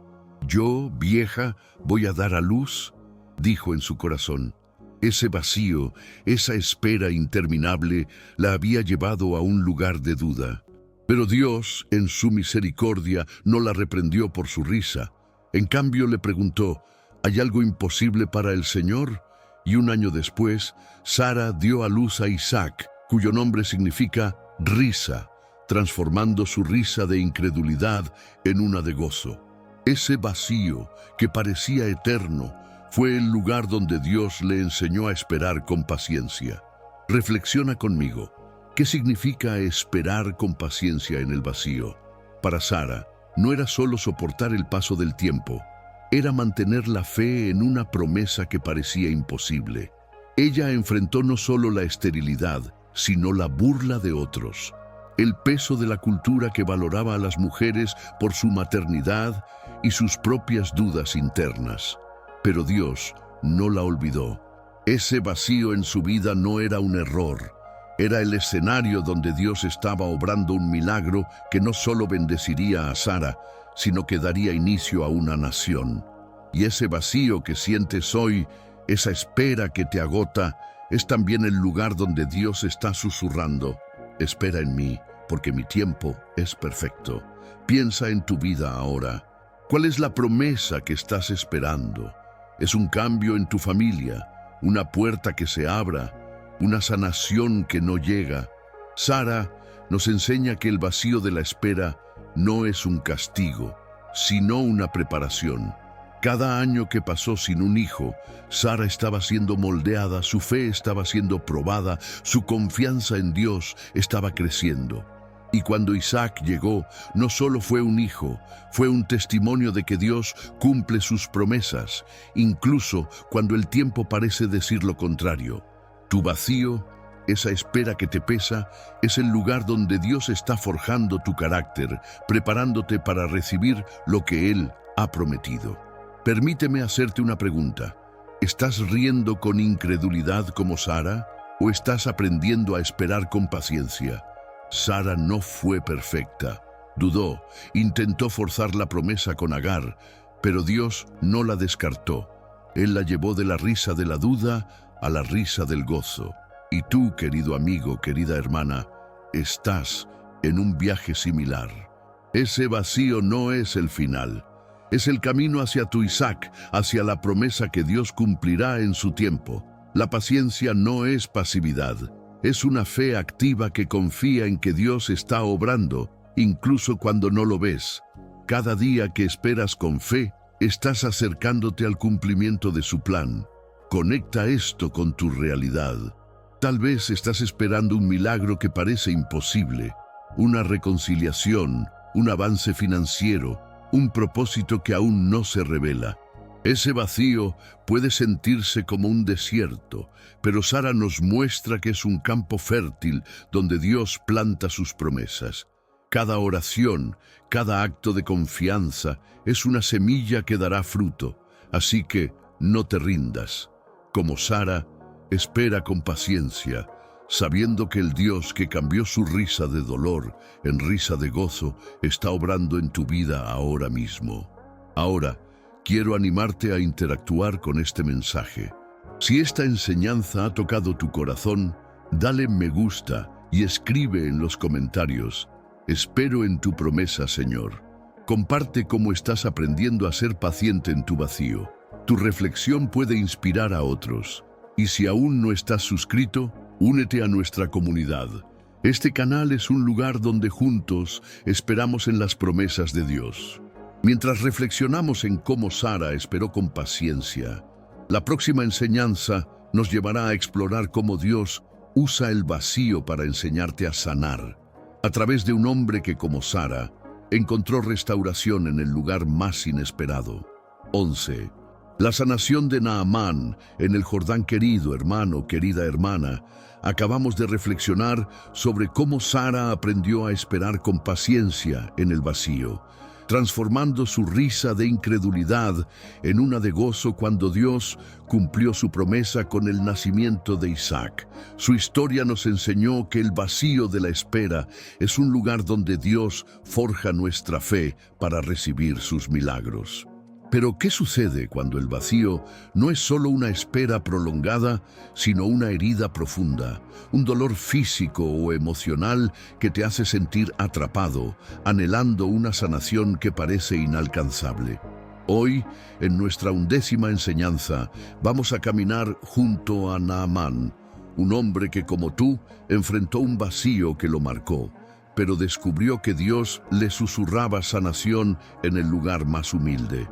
«¿Yo, vieja, voy a dar a luz?», dijo en su corazón. Ese vacío, esa espera interminable, la había llevado a un lugar de duda. Pero Dios, en su misericordia, no la reprendió por su risa. En cambio le preguntó, ¿hay algo imposible para el Señor? Y un año después, Sara dio a luz a Isaac, cuyo nombre significa risa, transformando su risa de incredulidad en una de gozo. Ese vacío, que parecía eterno, fue el lugar donde Dios le enseñó a esperar con paciencia. Reflexiona conmigo. ¿Qué significa esperar con paciencia en el vacío? Para Sara, no era solo soportar el paso del tiempo, era mantener la fe en una promesa que parecía imposible. Ella enfrentó no solo la esterilidad, sino la burla de otros, el peso de la cultura que valoraba a las mujeres por su maternidad y sus propias dudas internas. Pero Dios no la olvidó. Ese vacío en su vida no era un error. Era el escenario donde Dios estaba obrando un milagro que no solo bendeciría a Sara, sino que daría inicio a una nación. Y ese vacío que sientes hoy, esa espera que te agota, es también el lugar donde Dios está susurrando: espera en mí, porque mi tiempo es perfecto. Piensa en tu vida ahora. ¿Cuál es la promesa que estás esperando? ¿Es un cambio en tu familia? ¿Una puerta que se abra? ¿Una sanación que no llega? Sara nos enseña que el vacío de la espera no es un castigo, sino una preparación. Cada año que pasó sin un hijo, Sara estaba siendo moldeada, su fe estaba siendo probada, su confianza en Dios estaba creciendo. Y cuando Isaac llegó, no solo fue un hijo, fue un testimonio de que Dios cumple sus promesas, incluso cuando el tiempo parece decir lo contrario. Tu vacío, esa espera que te pesa, es el lugar donde Dios está forjando tu carácter, preparándote para recibir lo que Él ha prometido. Permíteme hacerte una pregunta. ¿Estás riendo con incredulidad como Sara o estás aprendiendo a esperar con paciencia? Sara no fue perfecta. Dudó, intentó forzar la promesa con Agar, pero Dios no la descartó. Él la llevó de la risa de la duda a la risa del gozo. Y tú, querido amigo, querida hermana, estás en un viaje similar. Ese vacío no es el final. Es el camino hacia tu Isaac, hacia la promesa que Dios cumplirá en su tiempo. La paciencia no es pasividad. Es una fe activa que confía en que Dios está obrando, incluso cuando no lo ves. Cada día que esperas con fe, estás acercándote al cumplimiento de su plan. Conecta esto con tu realidad. Tal vez estás esperando un milagro que parece imposible, una reconciliación, un avance financiero, un propósito que aún no se revela. Ese vacío puede sentirse como un desierto, pero Sara nos muestra que es un campo fértil donde Dios planta sus promesas. Cada oración, cada acto de confianza es una semilla que dará fruto, así que no te rindas. Como Sara, espera con paciencia, sabiendo que el Dios que cambió su risa de dolor en risa de gozo está obrando en tu vida ahora mismo. Ahora, quiero animarte a interactuar con este mensaje. Si esta enseñanza ha tocado tu corazón, dale me gusta y escribe en los comentarios: espero en tu promesa, Señor. Comparte cómo estás aprendiendo a ser paciente en tu vacío. Tu reflexión puede inspirar a otros. Y si aún no estás suscrito, únete a nuestra comunidad. Este canal es un lugar donde juntos esperamos en las promesas de Dios. Mientras reflexionamos en cómo Sara esperó con paciencia, la próxima enseñanza nos llevará a explorar cómo Dios usa el vacío para enseñarte a sanar, a través de un hombre que, como Sara, encontró restauración en el lugar más inesperado. 11. La sanación de Naamán en el Jordán. Querido hermano, querida hermana, acabamos de reflexionar sobre cómo Sara aprendió a esperar con paciencia en el vacío, transformando su risa de incredulidad en una de gozo cuando Dios cumplió su promesa con el nacimiento de Isaac. Su historia nos enseñó que el vacío de la espera es un lugar donde Dios forja nuestra fe para recibir sus milagros. Pero, ¿qué sucede cuando el vacío no es solo una espera prolongada, sino una herida profunda, un dolor físico o emocional que te hace sentir atrapado, anhelando una sanación que parece inalcanzable? Hoy, en nuestra 11ª enseñanza, vamos a caminar junto a Naamán, un hombre que, como tú, enfrentó un vacío que lo marcó, pero descubrió que Dios le susurraba sanación en el lugar más humilde.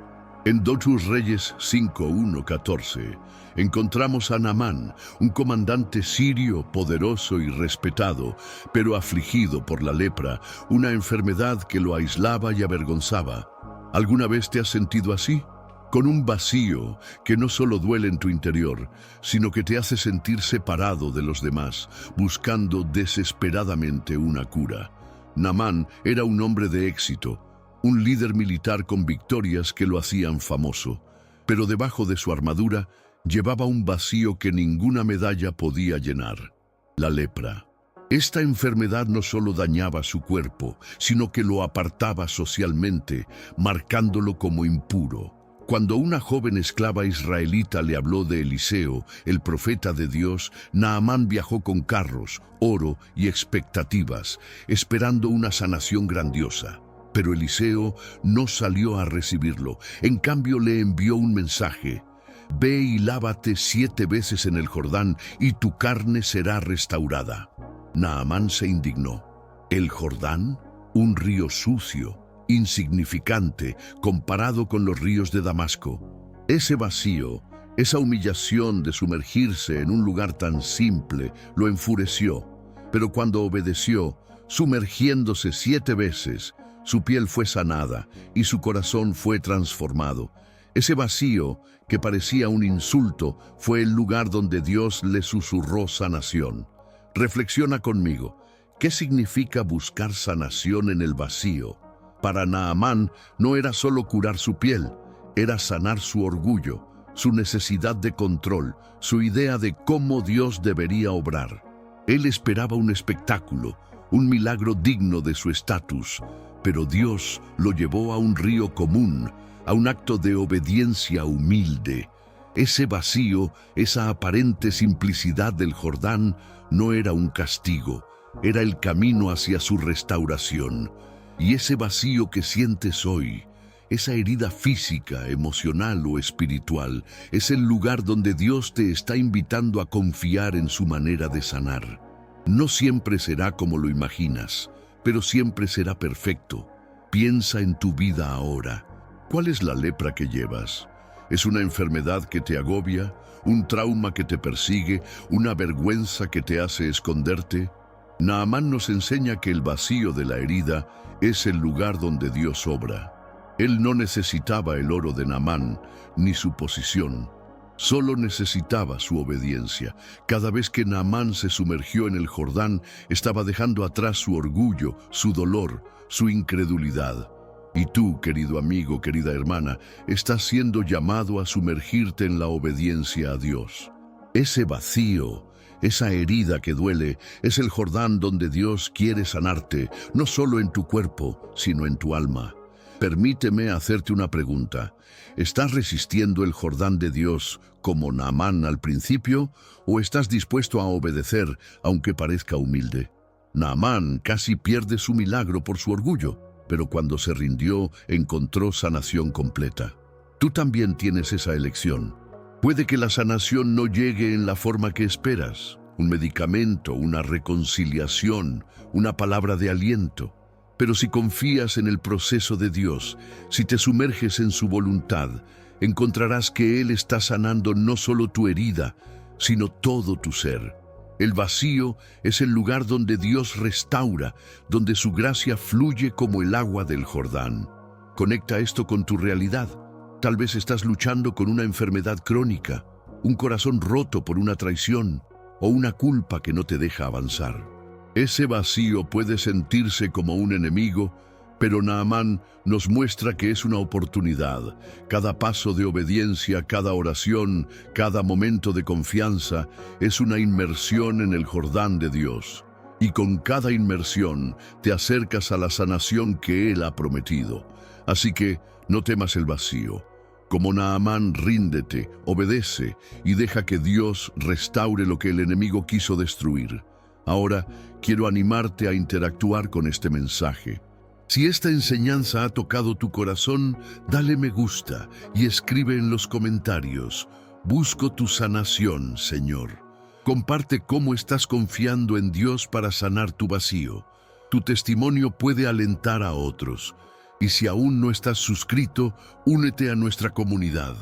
En 2 Reyes 5:1-14 encontramos a Naamán, un comandante sirio poderoso y respetado, pero afligido por la lepra, una enfermedad que lo aislaba y avergonzaba. ¿Alguna vez te has sentido así? Con un vacío que no solo duele en tu interior, sino que te hace sentir separado de los demás, buscando desesperadamente una cura. Naamán era un hombre de éxito, un líder militar con victorias que lo hacían famoso, pero debajo de su armadura llevaba un vacío que ninguna medalla podía llenar: la lepra. Esta enfermedad no solo dañaba su cuerpo, sino que lo apartaba socialmente, marcándolo como impuro. Cuando una joven esclava israelita le habló de Eliseo, el profeta de Dios, Naamán viajó con carros, oro y expectativas, esperando una sanación grandiosa. Pero Eliseo no salió a recibirlo. En cambio, le envió un mensaje: ve y lávate 7 veces en el Jordán y tu carne será restaurada. Naamán se indignó. ¿El Jordán? Un río sucio, insignificante, comparado con los ríos de Damasco. Ese vacío, esa humillación de sumergirse en un lugar tan simple, lo enfureció. Pero cuando obedeció, sumergiéndose 7 veces, su piel fue sanada y su corazón fue transformado. Ese vacío, que parecía un insulto, fue el lugar donde Dios le susurró sanación. Reflexiona conmigo. ¿Qué significa buscar sanación en el vacío? Para Naamán no era solo curar su piel, era sanar su orgullo, su necesidad de control, su idea de cómo Dios debería obrar. Él esperaba un espectáculo, un milagro digno de su estatus, pero Dios lo llevó a un río común, a un acto de obediencia humilde. Ese vacío, esa aparente simplicidad del Jordán, no era un castigo, era el camino hacia su restauración. Y ese vacío que sientes hoy, esa herida física, emocional o espiritual, es el lugar donde Dios te está invitando a confiar en su manera de sanar. No siempre será como lo imaginas, pero siempre será perfecto. Piensa en tu vida ahora. ¿Cuál es la lepra que llevas? ¿Es una enfermedad que te agobia? ¿Un trauma que te persigue? ¿Una vergüenza que te hace esconderte? Naamán nos enseña que el vacío de la herida es el lugar donde Dios obra. Él no necesitaba el oro de Naamán ni su posición. Solo necesitaba su obediencia. Cada vez que Naamán se sumergió en el Jordán, estaba dejando atrás su orgullo, su dolor, su incredulidad. Y tú, querido amigo, querida hermana, estás siendo llamado a sumergirte en la obediencia a Dios. Ese vacío, esa herida que duele, es el Jordán donde Dios quiere sanarte, no solo en tu cuerpo, sino en tu alma. Permíteme hacerte una pregunta. ¿Estás resistiendo el Jordán de Dios como Naamán al principio o estás dispuesto a obedecer aunque parezca humilde? Naamán casi pierde su milagro por su orgullo, pero cuando se rindió encontró sanación completa. Tú también tienes esa elección. Puede que la sanación no llegue en la forma que esperas, un medicamento, una reconciliación, una palabra de aliento. Pero si confías en el proceso de Dios, si te sumerges en su voluntad, encontrarás que Él está sanando no solo tu herida, sino todo tu ser. El vacío es el lugar donde Dios restaura, donde su gracia fluye como el agua del Jordán. Conecta esto con tu realidad. Tal vez estás luchando con una enfermedad crónica, un corazón roto por una traición o una culpa que no te deja avanzar. Ese vacío puede sentirse como un enemigo, pero Naamán nos muestra que es una oportunidad. Cada paso de obediencia, cada oración, cada momento de confianza es una inmersión en el Jordán de Dios. Y con cada inmersión te acercas a la sanación que Él ha prometido. Así que no temas el vacío. Como Naamán, ríndete, obedece y deja que Dios restaure lo que el enemigo quiso destruir. Ahora quiero animarte a interactuar con este mensaje. Si esta enseñanza ha tocado tu corazón, dale me gusta y escribe en los comentarios: busco tu sanación, Señor. Comparte cómo estás confiando en Dios para sanar tu vacío. Tu testimonio puede alentar a otros. Y si aún no estás suscrito, únete a nuestra comunidad.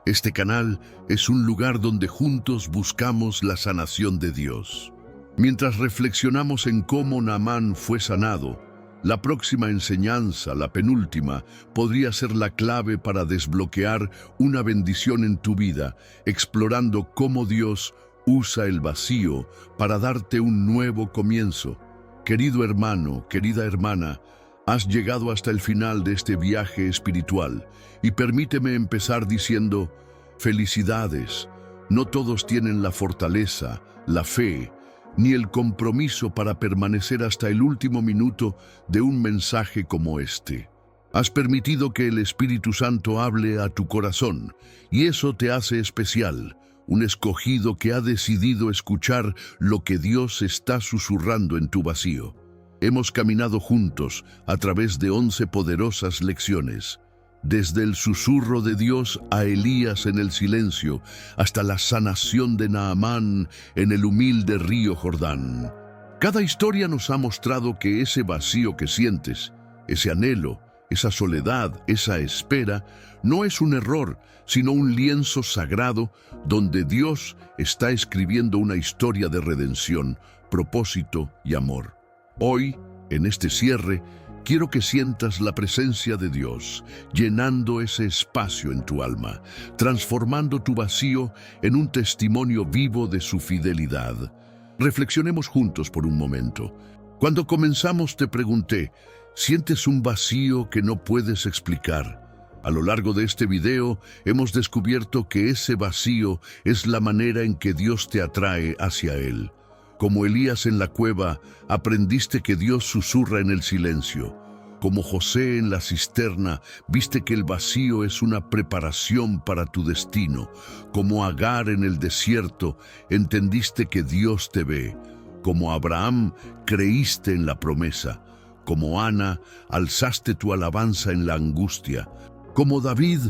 Este canal es un lugar donde juntos buscamos la sanación de Dios. Mientras reflexionamos en cómo Naamán fue sanado, la próxima enseñanza, la penúltima, podría ser la clave para desbloquear una bendición en tu vida, explorando cómo Dios usa el vacío para darte un nuevo comienzo. Querido hermano, querida hermana, has llegado hasta el final de este viaje espiritual y permíteme empezar diciendo: felicidades. No todos tienen la fortaleza, la fe, ni el compromiso para permanecer hasta el último minuto de un mensaje como este. Has permitido que el Espíritu Santo hable a tu corazón, y eso te hace especial, un escogido que ha decidido escuchar lo que Dios está susurrando en tu vacío. Hemos caminado juntos a través de 11 poderosas lecciones. Desde el susurro de Dios a Elías en el silencio, hasta la sanación de Naamán en el humilde río Jordán. Cada historia nos ha mostrado que ese vacío que sientes, ese anhelo, esa soledad, esa espera, no es un error, sino un lienzo sagrado donde Dios está escribiendo una historia de redención, propósito y amor. Hoy, en este cierre, quiero que sientas la presencia de Dios, llenando ese espacio en tu alma, transformando tu vacío en un testimonio vivo de su fidelidad. Reflexionemos juntos por un momento. Cuando comenzamos te pregunté: ¿sientes un vacío que no puedes explicar? A lo largo de este video hemos descubierto que ese vacío es la manera en que Dios te atrae hacia Él. Como Elías en la cueva, aprendiste que Dios susurra en el silencio. Como José en la cisterna, viste que el vacío es una preparación para tu destino. Como Agar en el desierto, entendiste que Dios te ve. Como Abraham, creíste en la promesa. Como Ana, alzaste tu alabanza en la angustia. Como David,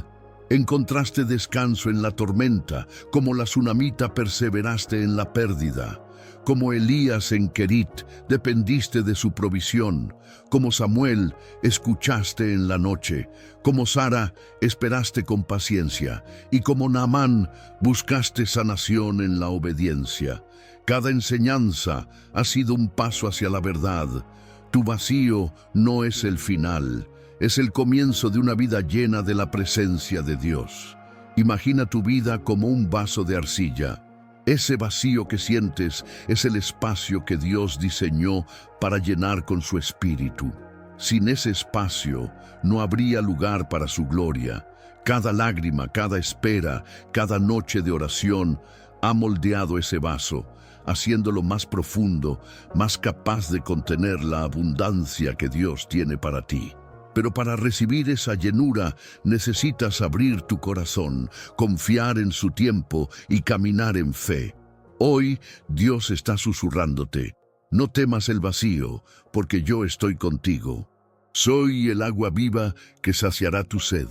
encontraste descanso en la tormenta. Como la tsunamita, perseveraste en la pérdida. Como Elías en Querit, dependiste de su provisión. Como Samuel, escuchaste en la noche. Como Sara, esperaste con paciencia. Y como Naamán, buscaste sanación en la obediencia. Cada enseñanza ha sido un paso hacia la verdad. Tu vacío no es el final, es el comienzo de una vida llena de la presencia de Dios. Imagina tu vida como un vaso de arcilla. Ese vacío que sientes es el espacio que Dios diseñó para llenar con su espíritu. Sin ese espacio no habría lugar para su gloria. Cada lágrima, cada espera, cada noche de oración ha moldeado ese vaso, haciéndolo más profundo, más capaz de contener la abundancia que Dios tiene para ti. Pero para recibir esa llenura necesitas abrir tu corazón, confiar en su tiempo y caminar en fe. Hoy Dios está susurrándote: no temas el vacío, porque yo estoy contigo. Soy el agua viva que saciará tu sed,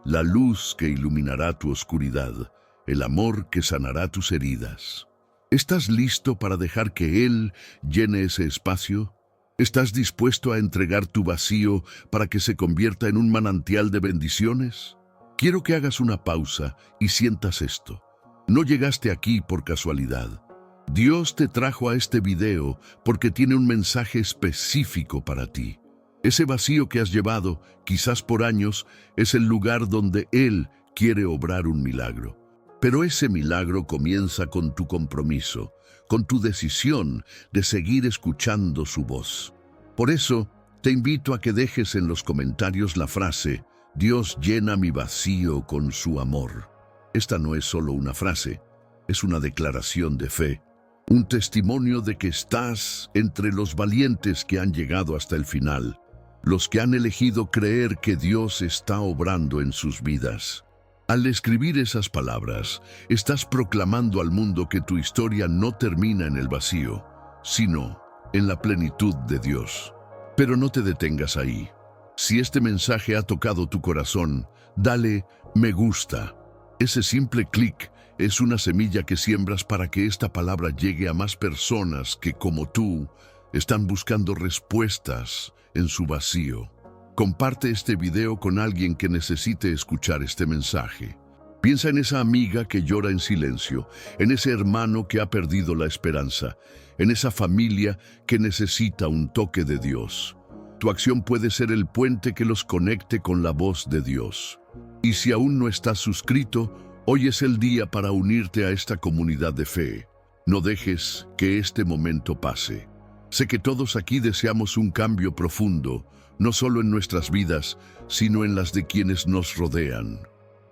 la luz que iluminará tu oscuridad, el amor que sanará tus heridas. ¿Estás listo para dejar que Él llene ese espacio? ¿Estás dispuesto a entregar tu vacío para que se convierta en un manantial de bendiciones? Quiero que hagas una pausa y sientas esto. No llegaste aquí por casualidad. Dios te trajo a este video porque tiene un mensaje específico para ti. Ese vacío que has llevado, quizás por años, es el lugar donde Él quiere obrar un milagro. Pero ese milagro comienza con tu compromiso, con tu decisión de seguir escuchando su voz. Por eso, te invito a que dejes en los comentarios la frase: Dios llena mi vacío con su amor. Esta no es solo una frase, es una declaración de fe, un testimonio de que estás entre los valientes que han llegado hasta el final, los que han elegido creer que Dios está obrando en sus vidas. Al escribir esas palabras, estás proclamando al mundo que tu historia no termina en el vacío, sino en la plenitud de Dios. Pero no te detengas ahí. Si este mensaje ha tocado tu corazón, dale me gusta. Ese simple clic es una semilla que siembras para que esta palabra llegue a más personas que, como tú, están buscando respuestas en su vacío. Comparte este video con alguien que necesite escuchar este mensaje. Piensa en esa amiga que llora en silencio, en ese hermano que ha perdido la esperanza, en esa familia que necesita un toque de Dios. Tu acción puede ser el puente que los conecte con la voz de Dios. Y si aún no estás suscrito, hoy es el día para unirte a esta comunidad de fe. No dejes que este momento pase. Sé que todos aquí deseamos un cambio profundo, no solo en nuestras vidas, sino en las de quienes nos rodean.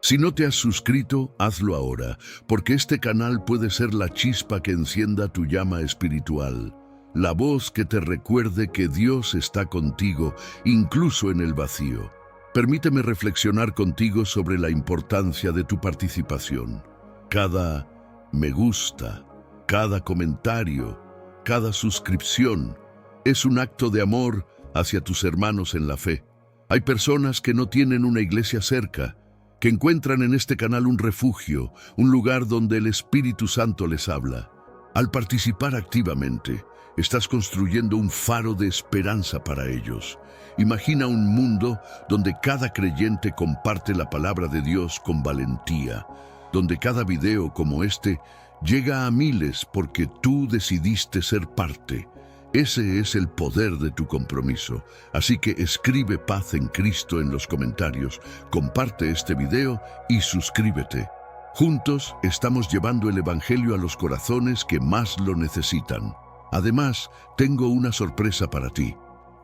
Si no te has suscrito, hazlo ahora, porque este canal puede ser la chispa que encienda tu llama espiritual, la voz que te recuerde que Dios está contigo, incluso en el vacío. Permíteme reflexionar contigo sobre la importancia de tu participación. Cada me gusta, cada comentario, cada suscripción es un acto de amor hacia tus hermanos en la fe. Hay personas que no tienen una iglesia cerca, que encuentran en este canal un refugio, un lugar donde el Espíritu Santo les habla. Al participar activamente, estás construyendo un faro de esperanza para ellos. Imagina un mundo donde cada creyente comparte la palabra de Dios con valentía, donde cada video como este llega a miles porque tú decidiste ser parte. Ese es el poder de tu compromiso. Así que escribe paz en Cristo en los comentarios, comparte este video y suscríbete. Juntos estamos llevando el Evangelio a los corazones que más lo necesitan. Además, tengo una sorpresa para ti.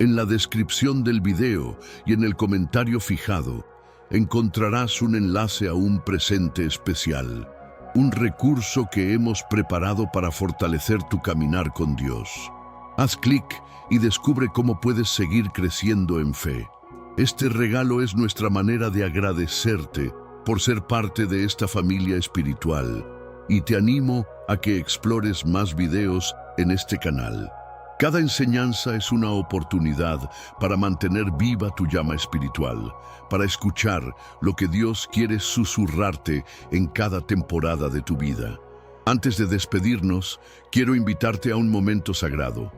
En la descripción del video y en el comentario fijado, encontrarás un enlace a un presente especial, un recurso que hemos preparado para fortalecer tu caminar con Dios. Haz clic y descubre cómo puedes seguir creciendo en fe. Este regalo es nuestra manera de agradecerte por ser parte de esta familia espiritual y te animo a que explores más videos en este canal. Cada enseñanza es una oportunidad para mantener viva tu llama espiritual, para escuchar lo que Dios quiere susurrarte en cada temporada de tu vida. Antes de despedirnos, quiero invitarte a un momento sagrado.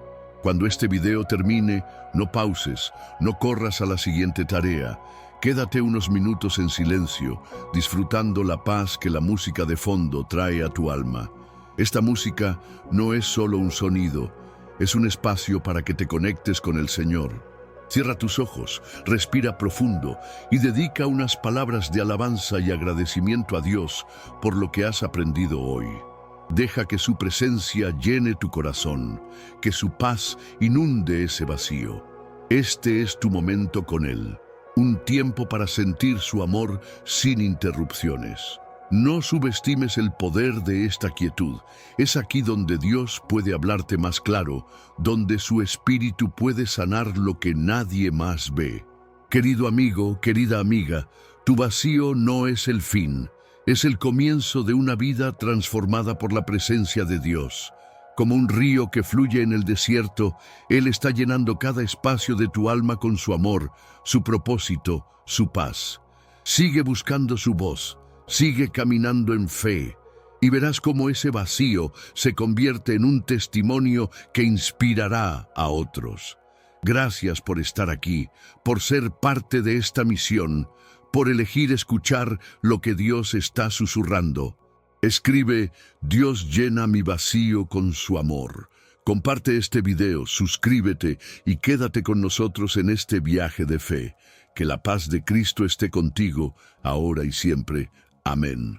Cuando este video termine, no pauses, no corras a la siguiente tarea. Quédate unos minutos en silencio, disfrutando la paz que la música de fondo trae a tu alma. Esta música no es solo un sonido, es un espacio para que te conectes con el Señor. Cierra tus ojos, respira profundo y dedica unas palabras de alabanza y agradecimiento a Dios por lo que has aprendido hoy. Deja que su presencia llene tu corazón, que su paz inunde ese vacío. Este es tu momento con Él, un tiempo para sentir su amor sin interrupciones. No subestimes el poder de esta quietud. Es aquí donde Dios puede hablarte más claro, donde su espíritu puede sanar lo que nadie más ve. Querido amigo, querida amiga, tu vacío no es el fin, es el comienzo de una vida transformada por la presencia de Dios. Como un río que fluye en el desierto, Él está llenando cada espacio de tu alma con su amor, su propósito, su paz. Sigue buscando su voz. Sigue caminando en fe y verás cómo ese vacío se convierte en un testimonio que inspirará a otros. Gracias por estar aquí, por ser parte de esta misión, por elegir escuchar lo que Dios está susurrando. Escribe: Dios llena mi vacío con su amor. Comparte este video, suscríbete y quédate con nosotros en este viaje de fe. Que la paz de Cristo esté contigo, ahora y siempre. Amén.